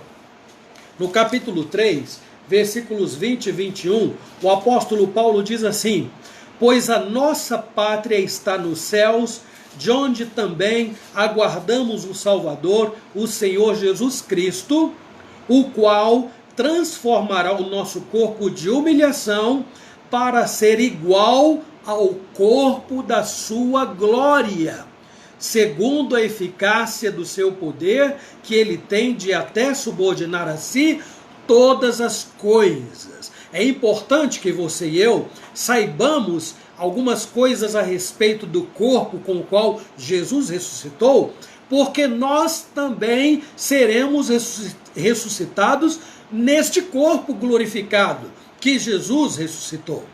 No capítulo 3, versículos 20 e 21, o apóstolo Paulo diz assim: pois a nossa pátria está nos céus, de onde também aguardamos o Salvador, o Senhor Jesus Cristo, o qual transformará o nosso corpo de humilhação para ser igual ao corpo da sua glória, segundo a eficácia do seu poder, que ele tem de até subordinar a si todas as coisas. É importante que você e eu saibamos algumas coisas a respeito do corpo com o qual Jesus ressuscitou, porque nós também seremos ressuscitados neste corpo glorificado que Jesus ressuscitou.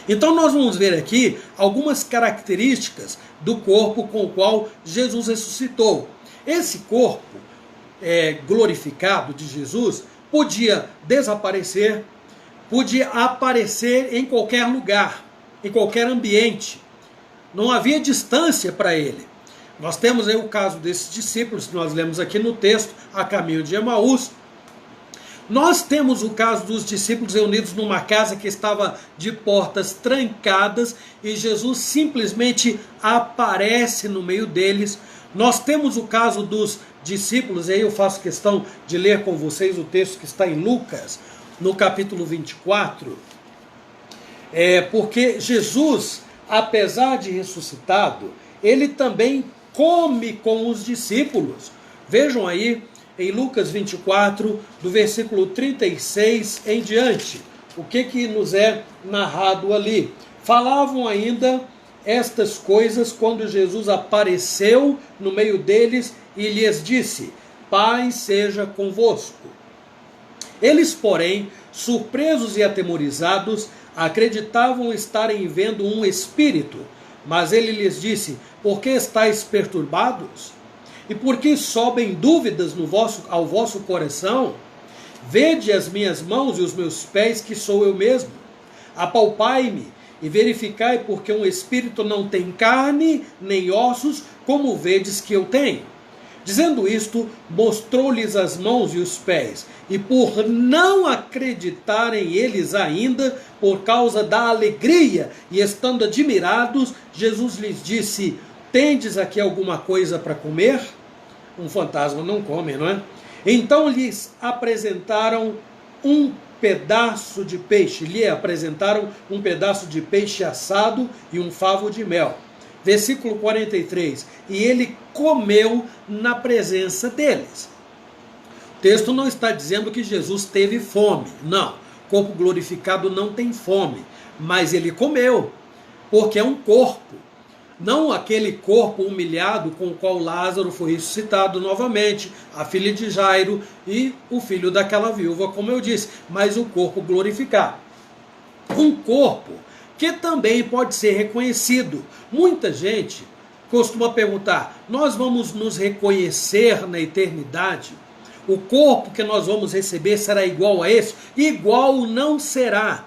Então nós vamos ver aqui algumas características do corpo com o qual Jesus ressuscitou. Esse corpo glorificado de Jesus podia desaparecer, podia aparecer em qualquer lugar, em qualquer ambiente. Não havia distância para ele. Nós temos aí o caso desses discípulos que nós lemos aqui no texto, a caminho de Emaús. Nós temos o caso dos discípulos reunidos numa casa que estava de portas trancadas e Jesus simplesmente aparece no meio deles. Nós temos o caso dos discípulos, e aí eu faço questão de ler com vocês o texto que está em Lucas, no capítulo 24, porque Jesus, apesar de ressuscitado, ele também come com os discípulos. Vejam aí em Lucas 24, do versículo 36 em diante, o que nos é narrado ali. Falavam ainda estas coisas quando Jesus apareceu no meio deles e lhes disse: paz seja convosco. Eles, porém, surpresos e atemorizados, acreditavam estarem vendo um espírito. Mas ele lhes disse: por que estáis perturbados? E por que sobem dúvidas ao vosso coração? Vede as minhas mãos e os meus pés, que sou eu mesmo. apalpai-me e verificai, porque um espírito não tem carne nem ossos, como vedes que eu tenho. Dizendo isto, mostrou-lhes as mãos e os pés, e por não acreditarem eles ainda, por causa da alegria, e estando admirados, Jesus lhes disse: tendes aqui alguma coisa para comer? Um fantasma não come, não é? Então lhes apresentaram um pedaço de peixe, lhe apresentaram um pedaço de peixe assado e um favo de mel. Versículo 43, e ele comeu na presença deles. O texto não está dizendo que Jesus teve fome, não. O corpo glorificado não tem fome, mas ele comeu, porque é um corpo. Não aquele corpo humilhado com o qual Lázaro foi ressuscitado novamente, a filha de Jairo e o filho daquela viúva, como eu disse, mas o corpo glorificado. Um corpo que também pode ser reconhecido. Muita gente costuma perguntar: nós vamos nos reconhecer na eternidade? O corpo que nós vamos receber será igual a esse? Igual não será,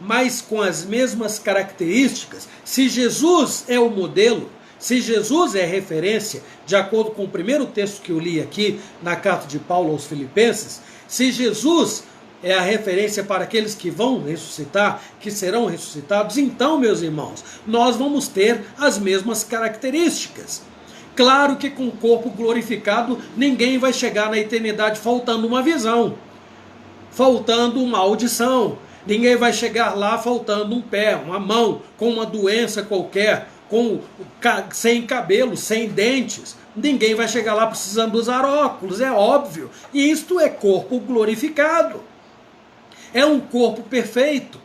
mas com as mesmas características. Se Jesus é o modelo, se Jesus é referência, de acordo com o primeiro texto que eu li aqui na carta de Paulo aos Filipenses, se Jesus é a referência para aqueles que vão ressuscitar, que serão ressuscitados, então, meus irmãos, nós vamos ter as mesmas características. Claro que com o corpo glorificado, ninguém vai chegar na eternidade faltando uma visão, faltando uma audição. Ninguém vai chegar lá faltando um pé, uma mão, com uma doença qualquer, sem cabelo, sem dentes. Ninguém vai chegar lá precisando usar óculos, é óbvio. E isto é corpo glorificado. É um corpo perfeito.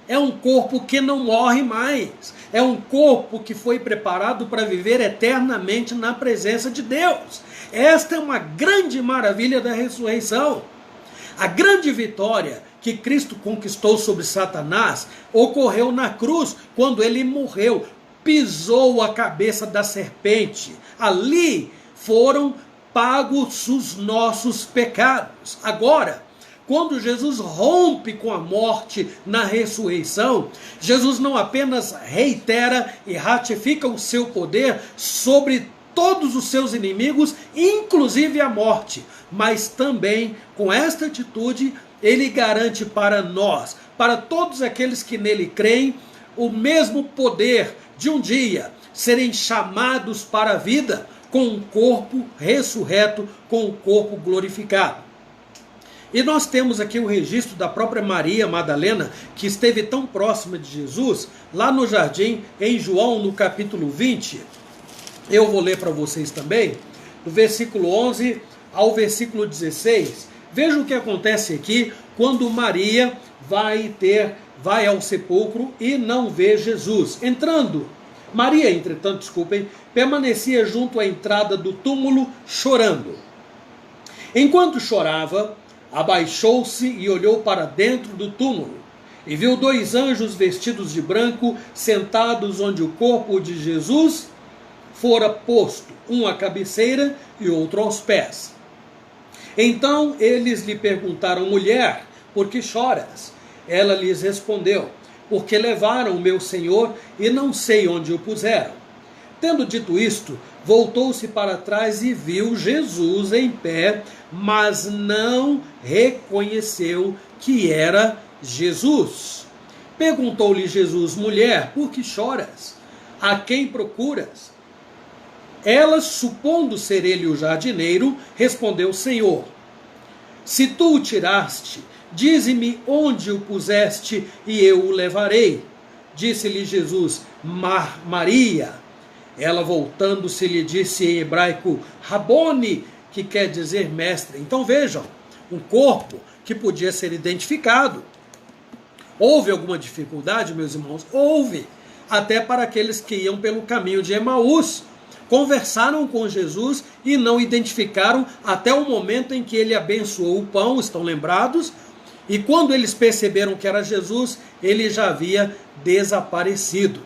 É um corpo que não morre mais. É um corpo que foi preparado para viver eternamente na presença de Deus. Esta é uma grande maravilha da ressurreição. A grande vitória que Cristo conquistou sobre Satanás ocorreu na cruz, quando ele morreu, pisou a cabeça da serpente. Ali foram pagos os nossos pecados. Agora, quando Jesus rompe com a morte na ressurreição, Jesus não apenas reitera e ratifica o seu poder sobre todos os seus inimigos, inclusive a morte, mas também, com esta atitude, ele garante para nós, para todos aqueles que nele creem, o mesmo poder de um dia serem chamados para a vida com um corpo ressurreto, com um corpo glorificado. E nós temos aqui o registro da própria Maria Madalena, que esteve tão próxima de Jesus, lá no jardim, em João, no capítulo 20. Eu vou ler para vocês também, do versículo 11 ao versículo 16. Veja o que acontece aqui quando Maria vai ao sepulcro e não vê Jesus. Maria, entretanto, permanecia junto à entrada do túmulo chorando. Enquanto chorava, abaixou-se e olhou para dentro do túmulo e viu 2 anjos vestidos de branco sentados onde o corpo de Jesus fora posto, um à cabeceira e outro aos pés. Então eles lhe perguntaram: mulher, por que choras? Ela lhes respondeu: porque levaram o meu Senhor e não sei onde o puseram. Tendo dito isto, voltou-se para trás e viu Jesus em pé, mas não reconheceu que era Jesus. Perguntou-lhe Jesus: mulher, por que choras? A quem procuras? Ela, supondo ser ele o jardineiro, respondeu: Senhor, se tu o tiraste, dize-me onde o puseste e eu o levarei. Disse-lhe Jesus: Maria. Ela, voltando-se, lhe disse em hebraico: Rabone, que quer dizer mestre. Então vejam, um corpo que podia ser identificado. Houve alguma dificuldade, meus irmãos? Houve. Até para aqueles que iam pelo caminho de Emaús. Conversaram com Jesus e não identificaram até o momento em que ele abençoou o pão, estão lembrados? E quando eles perceberam que era Jesus, ele já havia desaparecido.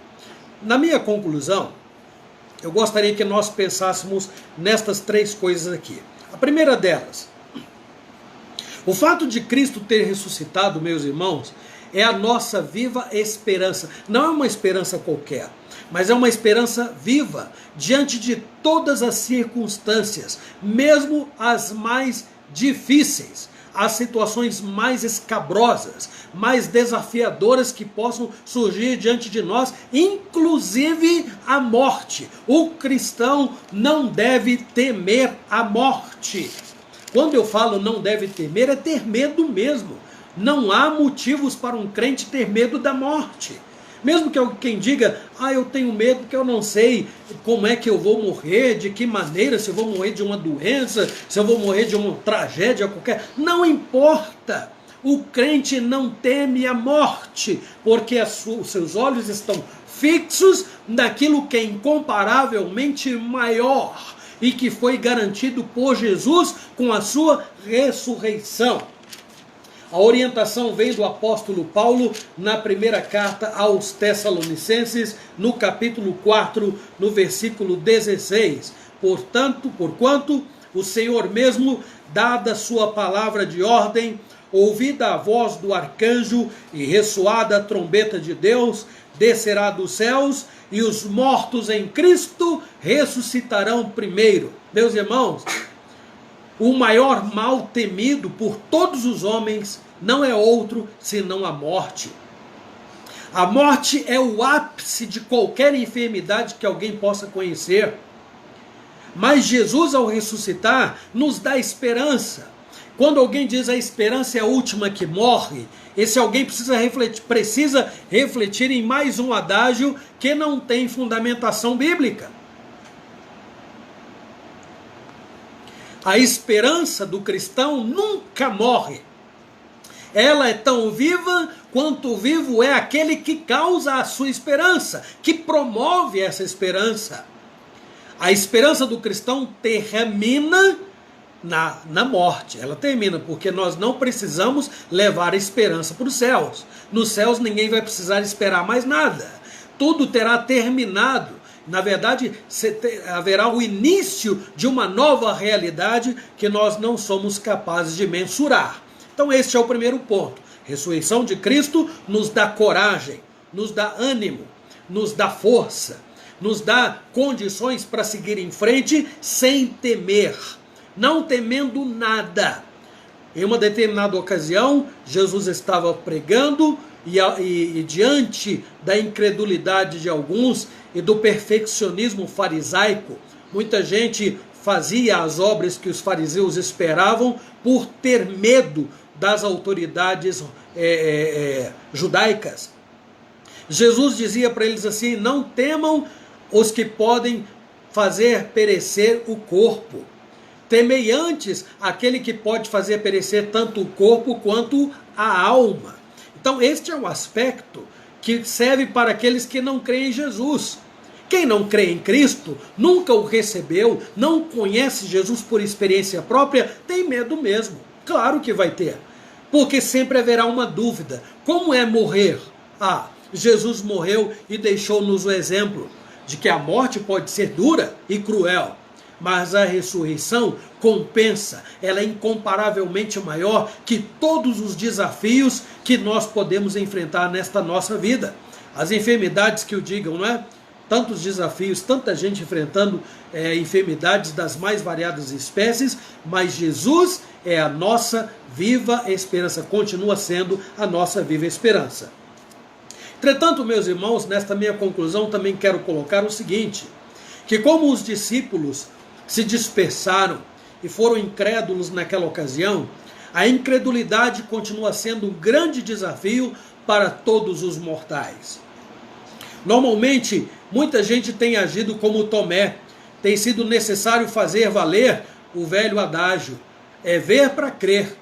Na minha conclusão, eu gostaria que nós pensássemos nestas 3 coisas aqui. A primeira delas, o fato de Cristo ter ressuscitado, meus irmãos, é a nossa viva esperança. Não é uma esperança qualquer, mas é uma esperança viva diante de todas as circunstâncias, mesmo as mais difíceis, as situações mais escabrosas, mais desafiadoras que possam surgir diante de nós, inclusive a morte. O cristão não deve temer a morte. Quando eu falo não deve temer, é ter medo mesmo. Não há motivos para um crente ter medo da morte. Mesmo que alguém diga, eu tenho medo porque eu não sei como é que eu vou morrer, de que maneira, se eu vou morrer de uma doença, se eu vou morrer de uma tragédia qualquer. Não importa. O crente não teme a morte, porque os seus olhos estão fixos naquilo que é incomparavelmente maior e que foi garantido por Jesus com a sua ressurreição. A orientação vem do apóstolo Paulo na primeira carta aos Tessalonicenses, no capítulo 4, no versículo 16. Porquanto o Senhor mesmo, dada sua palavra de ordem, ouvida a voz do arcanjo e ressoada a trombeta de Deus, descerá dos céus e os mortos em Cristo ressuscitarão primeiro. Meus irmãos, o maior mal temido por todos os homens não é outro senão a morte. A morte é o ápice de qualquer enfermidade que alguém possa conhecer. Mas Jesus, ao ressuscitar, nos dá esperança. Quando alguém diz a esperança é a última que morre, esse alguém precisa refletir em mais um adágio que não tem fundamentação bíblica. A esperança do cristão nunca morre. Ela é tão viva quanto vivo é aquele que causa a sua esperança, que promove essa esperança. A esperança do cristão termina na morte. Ela termina porque nós não precisamos levar a esperança para os céus. Nos céus ninguém vai precisar esperar mais nada. Tudo terá terminado. Na verdade, haverá o início de uma nova realidade que nós não somos capazes de mensurar. Então este é o primeiro ponto. Ressurreição de Cristo nos dá coragem, nos dá ânimo, nos dá força, nos dá condições para seguir em frente sem temer, não temendo nada. Em uma determinada ocasião, Jesus estava pregando e diante da incredulidade de alguns e do perfeccionismo farisaico, muita gente fazia as obras que os fariseus esperavam por ter medo das autoridades judaicas. Jesus dizia para eles assim: não temam os que podem fazer perecer o corpo. Temei antes aquele que pode fazer perecer tanto o corpo quanto a alma. Então este é um aspecto que serve para aqueles que não creem em Jesus. Quem não crê em Cristo, nunca o recebeu, não conhece Jesus por experiência própria, tem medo mesmo. Claro que vai ter. Porque sempre haverá uma dúvida. Como é morrer? Jesus morreu e deixou-nos o exemplo de que a morte pode ser dura e cruel, mas a ressurreição compensa, ela é incomparavelmente maior que todos os desafios que nós podemos enfrentar nesta nossa vida. As enfermidades que o digam, não é? Tantos desafios, tanta gente enfrentando enfermidades das mais variadas espécies, mas Jesus é a nossa viva esperança, continua sendo a nossa viva esperança. Entretanto, meus irmãos, nesta minha conclusão também quero colocar o seguinte, que como os discípulos se dispersaram e foram incrédulos naquela ocasião, a incredulidade continua sendo um grande desafio para todos os mortais. Normalmente, muita gente tem agido como Tomé. Tem sido necessário fazer valer o velho adágio. É ver para crer.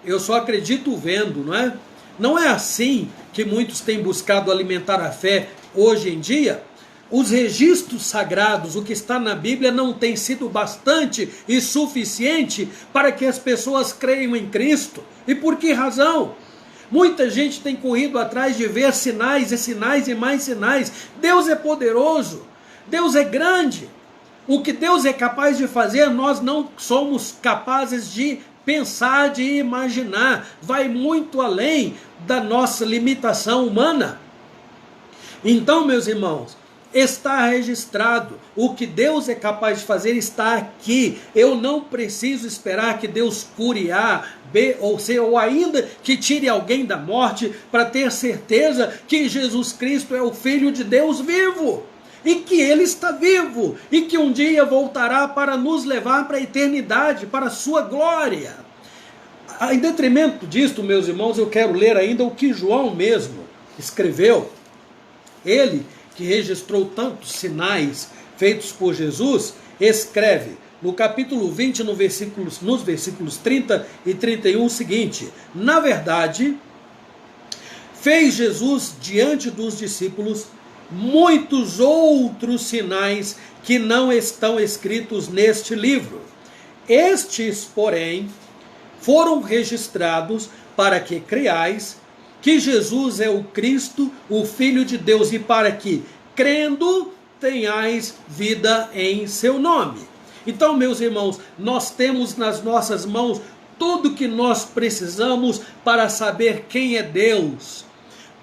Eu só acredito vendo, não é? Não é assim que muitos têm buscado alimentar a fé hoje em dia? Os registros sagrados, o que está na Bíblia, não tem sido bastante e suficiente para que as pessoas creiam em Cristo. E por que razão? Muita gente tem corrido atrás de ver sinais e sinais e mais sinais. Deus é poderoso, Deus é grande. O que Deus é capaz de fazer, nós não somos capazes de pensar, de imaginar. Vai muito além da nossa limitação humana. Então, meus irmãos, está registrado. O que Deus é capaz de fazer está aqui. Eu não preciso esperar que Deus cure A, B ou C, ou ainda que tire alguém da morte, para ter certeza que Jesus Cristo é o Filho de Deus vivo. E que Ele está vivo. E que um dia voltará para nos levar para a eternidade, para a sua glória. Em detrimento disto, meus irmãos, eu quero ler ainda o que João mesmo escreveu. Ele, que registrou tantos sinais feitos por Jesus, escreve no capítulo 20, nos versículos 30 e 31 o seguinte: na verdade, fez Jesus diante dos discípulos muitos outros sinais que não estão escritos neste livro. Estes, porém, foram registrados para que creiais que Jesus é o Cristo, o Filho de Deus, e para que, crendo, tenhais vida em seu nome. Então, meus irmãos, nós temos nas nossas mãos tudo que nós precisamos para saber quem é Deus,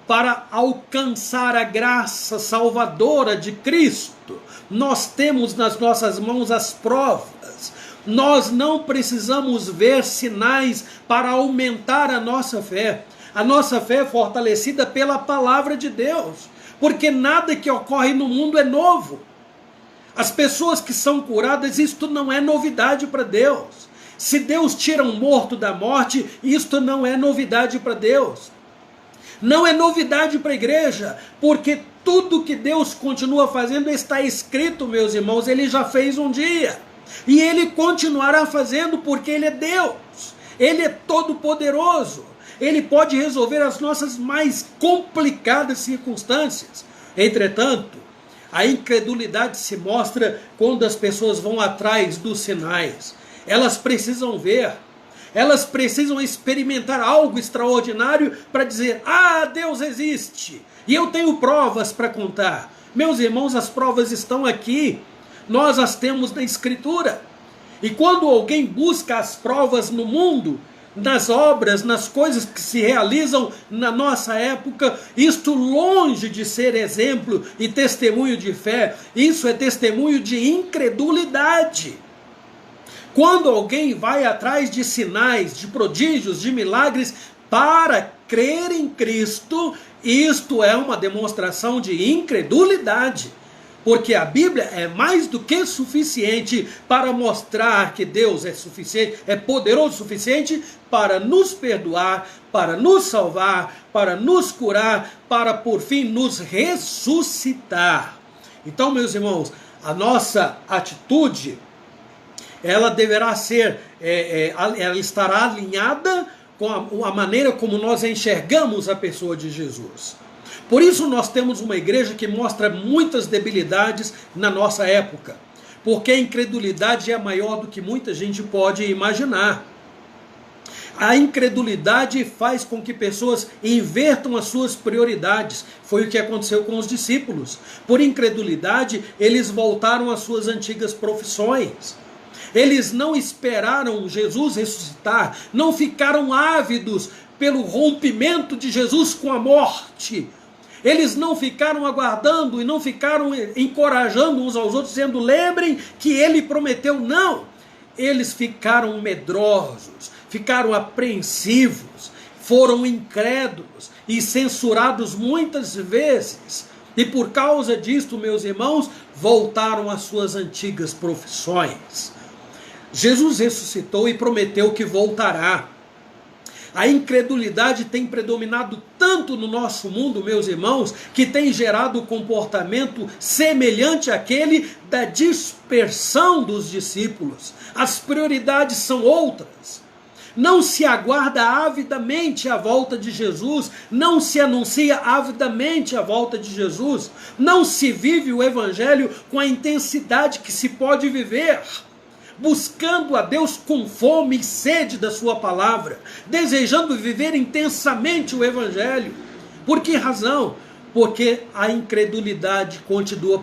para alcançar a graça salvadora de Cristo. Nós temos nas nossas mãos as provas. Nós não precisamos ver sinais para aumentar a nossa fé. A nossa fé é fortalecida pela palavra de Deus, porque nada que ocorre no mundo é novo. As pessoas que são curadas, isto não é novidade para Deus. Se Deus tira um morto da morte, isto não é novidade para Deus. Não é novidade para a igreja, porque tudo que Deus continua fazendo está escrito, meus irmãos. Ele já fez um dia, e Ele continuará fazendo, porque Ele é Deus. Ele é todo poderoso. Ele pode resolver as nossas mais complicadas circunstâncias. Entretanto, a incredulidade se mostra quando as pessoas vão atrás dos sinais. Elas precisam ver, elas precisam experimentar algo extraordinário para dizer: ah, Deus existe, e eu tenho provas para contar. Meus irmãos, as provas estão aqui, nós as temos na Escritura. E quando alguém busca as provas no mundo, nas obras, nas coisas que se realizam na nossa época, isto longe de ser exemplo e testemunho de fé, isso é testemunho de incredulidade. Quando alguém vai atrás de sinais, de prodígios, de milagres para crer em Cristo, isto é uma demonstração de incredulidade. Porque a Bíblia é mais do que suficiente para mostrar que Deus é suficiente, é poderoso o suficiente para nos perdoar, para nos salvar, para nos curar, para por fim nos ressuscitar. Então, meus irmãos, a nossa atitude, ela deverá ser, ela estará alinhada com a maneira como nós enxergamos a pessoa de Jesus. Por isso nós temos uma igreja que mostra muitas debilidades na nossa época, porque a incredulidade é maior do que muita gente pode imaginar. A incredulidade faz com que pessoas invertam as suas prioridades. Foi o que aconteceu com os discípulos. Por incredulidade, eles voltaram às suas antigas profissões. Eles não esperaram Jesus ressuscitar, não ficaram ávidos pelo rompimento de Jesus com a morte. Eles não ficaram aguardando e não ficaram encorajando uns aos outros, dizendo: lembrem que Ele prometeu. Não, eles ficaram medrosos, ficaram apreensivos, foram incrédulos e censurados muitas vezes. E por causa disto, meus irmãos, voltaram às suas antigas profissões. Jesus ressuscitou e prometeu que voltará. A incredulidade tem predominado tanto no nosso mundo, meus irmãos, que tem gerado comportamento semelhante àquele da dispersão dos discípulos. As prioridades são outras. Não se aguarda avidamente a volta de Jesus, não se anuncia avidamente a volta de Jesus, não se vive o Evangelho com a intensidade que se pode viver, buscando a Deus com fome e sede da sua palavra, desejando viver intensamente o Evangelho. Por que razão? Porque a incredulidade continua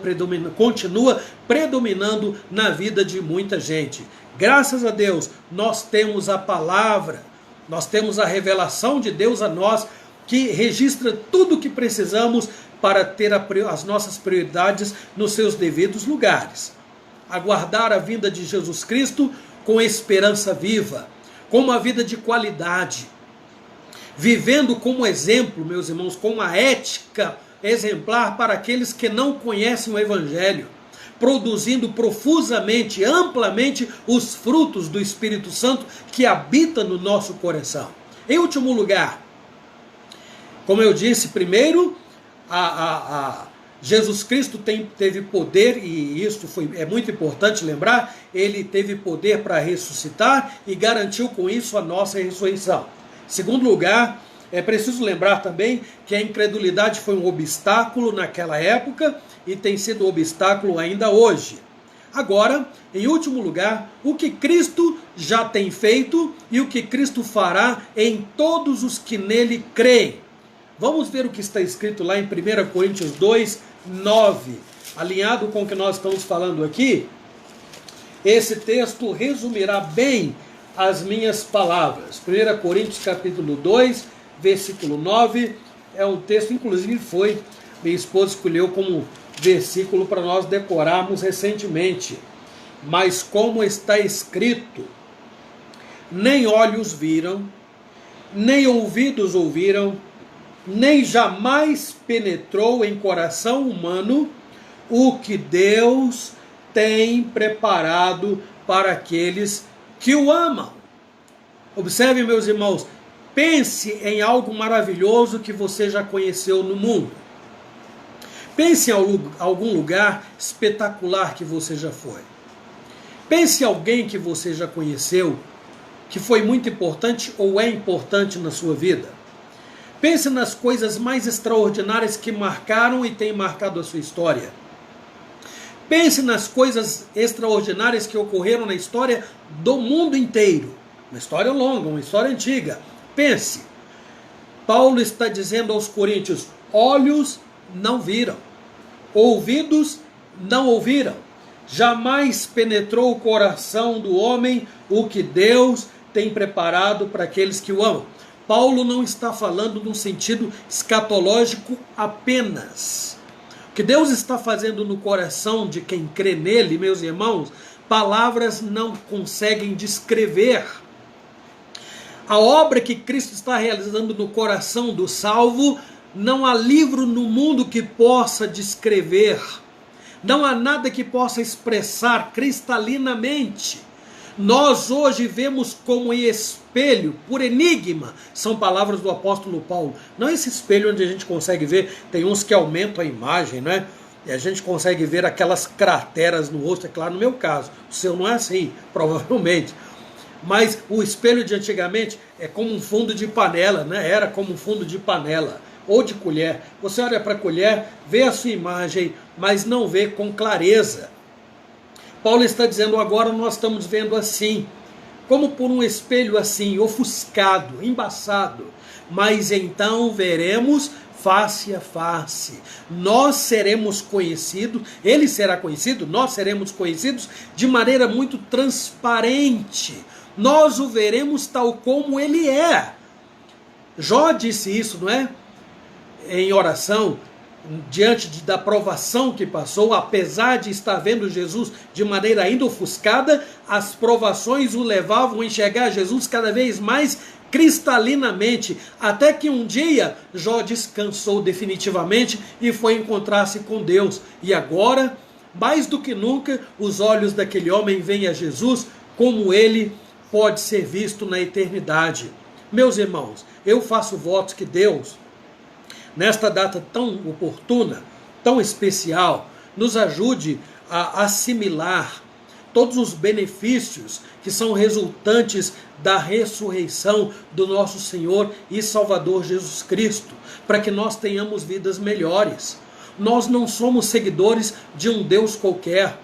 predominando na vida de muita gente. Graças a Deus, nós temos a palavra, nós temos a revelação de Deus a nós, que registra tudo o que precisamos para ter as nossas prioridades nos seus devidos lugares. Aguardar a vinda de Jesus Cristo com esperança viva, com uma vida de qualidade, vivendo como exemplo, meus irmãos, com uma ética exemplar para aqueles que não conhecem o Evangelho, produzindo profusamente, amplamente os frutos do Espírito Santo que habita no nosso coração. Em último lugar, como eu disse, primeiro, Jesus Cristo teve poder, e isso é muito importante lembrar, ele teve poder para ressuscitar e garantiu com isso a nossa ressurreição. Em segundo lugar, é preciso lembrar também que a incredulidade foi um obstáculo naquela época e tem sido um obstáculo ainda hoje. Agora, em último lugar, o que Cristo já tem feito e o que Cristo fará em todos os que nele creem. Vamos ver o que está escrito lá em 1 Coríntios 2, 9. Alinhado com o que nós estamos falando aqui, esse texto resumirá bem as minhas palavras. 1 Coríntios capítulo 2, versículo 9, é um texto, inclusive minha esposa escolheu como versículo para nós decorarmos recentemente. Mas como está escrito, nem olhos viram, nem ouvidos ouviram, nem jamais penetrou em coração humano o que Deus tem preparado para aqueles que o amam. Observe, meus irmãos, pense em algo maravilhoso que você já conheceu no mundo. Pense em algum lugar espetacular que você já foi. Pense em alguém que você já conheceu, que foi muito importante ou é importante na sua vida. Pense nas coisas mais extraordinárias que marcaram e têm marcado a sua história. Pense nas coisas extraordinárias que ocorreram na história do mundo inteiro. Uma história longa, uma história antiga. Pense. Paulo está dizendo aos coríntios, olhos não viram, ouvidos não ouviram, jamais penetrou o coração do homem o que Deus tem preparado para aqueles que o amam. Paulo não está falando num sentido escatológico apenas. O que Deus está fazendo no coração de quem crê nele, meus irmãos, palavras não conseguem descrever. A obra que Cristo está realizando no coração do salvo, não há livro no mundo que possa descrever. Não há nada que possa expressar cristalinamente. Nós hoje vemos como em espelho, por enigma, são palavras do apóstolo Paulo. Não esse espelho onde a gente consegue ver, tem uns que aumentam a imagem, né? E a gente consegue ver aquelas crateras no rosto, é claro, no meu caso. O seu não é assim, provavelmente. Mas o espelho de antigamente é como um fundo de panela, né? Era como um fundo de panela ou de colher. Você olha para a colher, vê a sua imagem, mas não vê com clareza. Paulo está dizendo, agora nós estamos vendo assim, como por um espelho assim, ofuscado, embaçado. Mas então veremos face a face. Nós seremos conhecidos, ele será conhecido, nós seremos conhecidos de maneira muito transparente. Nós o veremos tal como ele é. Jó disse isso, não é? Em oração, diante da provação que passou, apesar de estar vendo Jesus de maneira ainda ofuscada, as provações o levavam a enxergar Jesus cada vez mais cristalinamente, até que um dia Jó descansou definitivamente e foi encontrar-se com Deus. E agora, mais do que nunca, os olhos daquele homem veem a Jesus como ele pode ser visto na eternidade. Meus irmãos, eu faço votos que Deus, nesta data tão oportuna, tão especial, nos ajude a assimilar todos os benefícios que são resultantes da ressurreição do nosso Senhor e Salvador Jesus Cristo, para que nós tenhamos vidas melhores. Nós não somos seguidores de um Deus qualquer,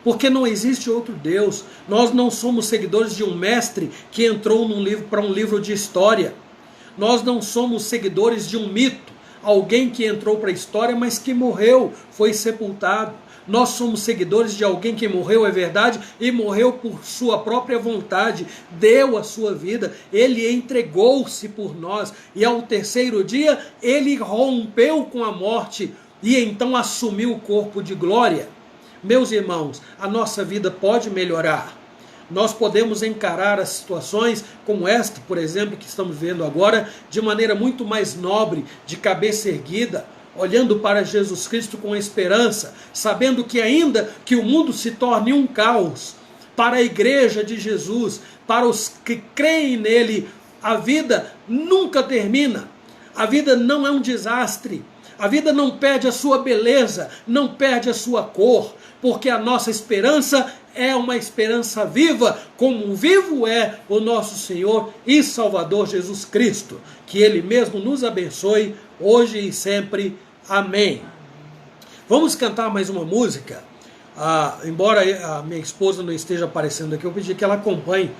porque não existe outro Deus. Nós não somos seguidores de um mestre que entrou para um livro de história. Nós não somos seguidores de um mito, alguém que entrou para a história, mas que morreu, foi sepultado. Nós somos seguidores de alguém que morreu, é verdade, e morreu por sua própria vontade, deu a sua vida, ele entregou-se por nós, e ao terceiro dia ele rompeu com a morte, e então assumiu o corpo de glória. Meus irmãos, a nossa vida pode melhorar. Nós podemos encarar as situações como esta, por exemplo, que estamos vendo agora, de maneira muito mais nobre, de cabeça erguida, olhando para Jesus Cristo com esperança, sabendo que ainda que o mundo se torne um caos, para a igreja de Jesus, para os que creem nele, a vida nunca termina. A vida não é um desastre. A vida não perde a sua beleza, não perde a sua cor, porque a nossa esperança é uma esperança viva, como vivo é o nosso Senhor e Salvador Jesus Cristo. Que Ele mesmo nos abençoe, hoje e sempre. Amém. Vamos cantar mais uma música. Embora a minha esposa não esteja aparecendo aqui, eu pedi que ela acompanhe,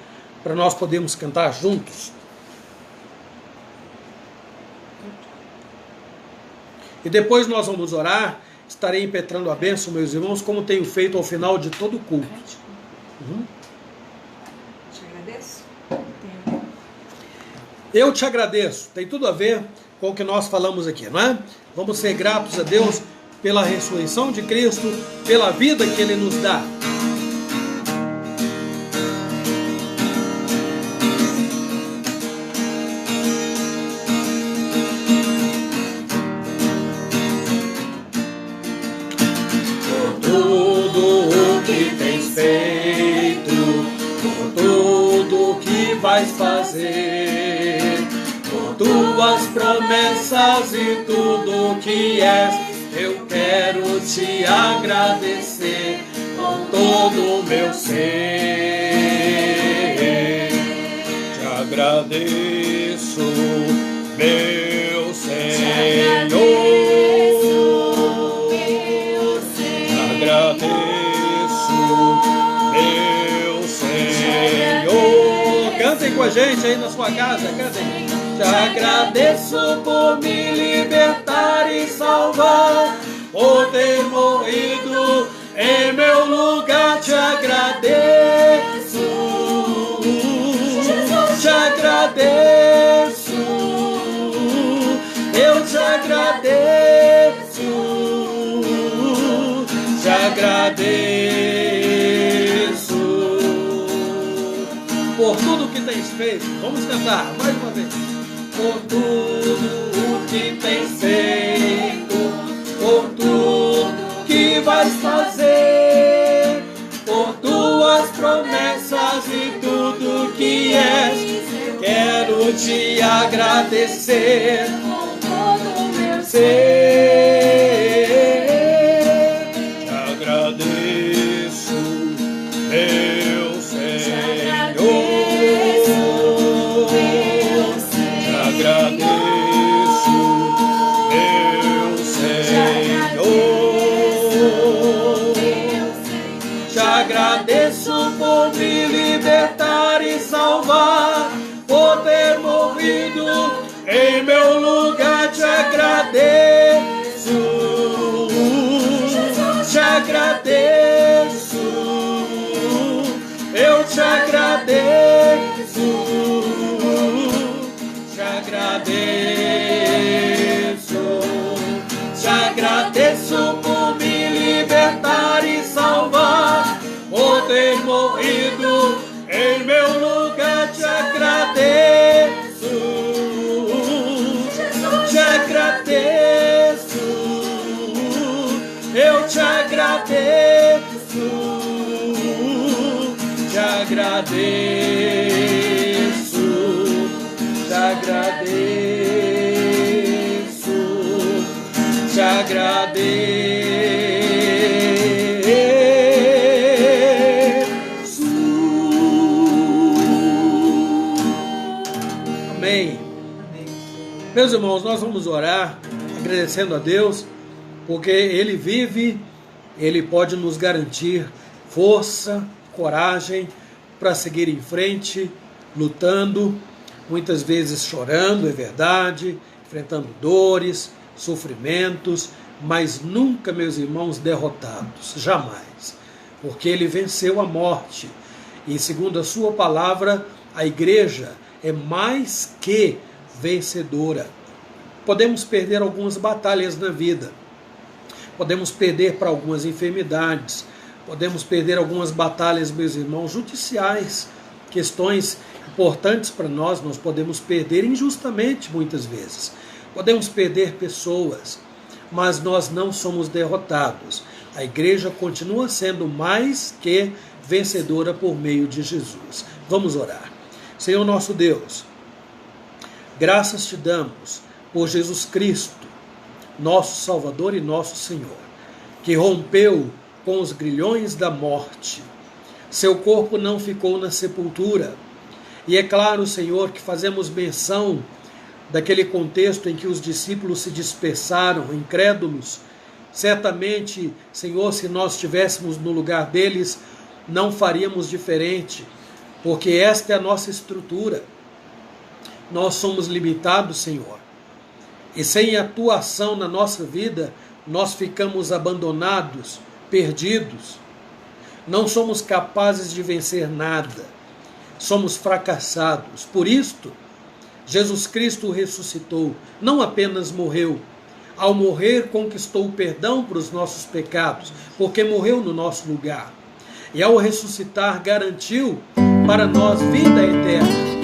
para nós podermos cantar juntos. E depois nós vamos orar. Estarei impetrando a bênção, meus irmãos, como tenho feito ao final de todo o culto. Te agradeço. Eu te agradeço. Tem tudo a ver com o que nós falamos aqui, não é? Vamos ser gratos a Deus pela ressurreição de Cristo, pela vida que Ele nos dá. Vais fazer por tuas promessas e tudo que és, eu quero te agradecer com todo o meu ser. Te agradeço, meu Senhor. Te agradeço, meu Senhor. Cantem com a gente aí na sua casa, cantem. Te agradeço por me libertar e salvar, por ter morrido em meu lugar. Te agradeço, te agradeço, eu te agradeço, te agradeço por tudo que tens feito. Vamos cantar mais uma vez. Por tudo o que tens feito, por tudo que vais fazer, por tuas promessas e tudo que és, quero te agradecer com todo o meu ser. Te agradeço, meu Senhor. Te agradeço, meu Senhor. Te agradeço por me libertar e salvar, por ter morrido em meu lugar. Te agradeço, te agradeço, eu te agradeço, te agradeço, te agradeço por me libertar e salvar, por ter morrido em meu lugar. Te agradeço, te agradeço, eu te agradeço, te agradeço, te agradeço, te agradeço. Amém. Meus irmãos, nós vamos orar agradecendo a Deus, porque Ele vive, Ele pode nos garantir força, coragem para seguir em frente, lutando, muitas vezes chorando, é verdade, enfrentando dores, sofrimentos, mas nunca, meus irmãos, derrotados, jamais, porque ele venceu a morte, e segundo a sua palavra, a igreja é mais que vencedora. Podemos perder algumas batalhas na vida, podemos perder para algumas enfermidades, podemos perder algumas batalhas, meus irmãos, judiciais, questões importantes para nós podemos perder injustamente muitas vezes. Podemos perder pessoas, mas nós não somos derrotados. A igreja continua sendo mais que vencedora por meio de Jesus. Vamos orar. Senhor nosso Deus, graças te damos por Jesus Cristo, nosso Salvador e nosso Senhor, que rompeu com os grilhões da morte. Seu corpo não ficou na sepultura. E é claro, Senhor, que fazemos menção daquele contexto em que os discípulos se dispersaram, incrédulos. Certamente, Senhor, se nós estivéssemos no lugar deles, não faríamos diferente, porque esta é a nossa estrutura. Nós somos limitados, Senhor. E sem a tua ação na nossa vida, nós ficamos abandonados, perdidos. Não somos capazes de vencer nada. Somos fracassados. Por isto, Jesus Cristo ressuscitou, não apenas morreu. Ao morrer, conquistou o perdão para os nossos pecados, porque morreu no nosso lugar. E ao ressuscitar, garantiu para nós vida eterna.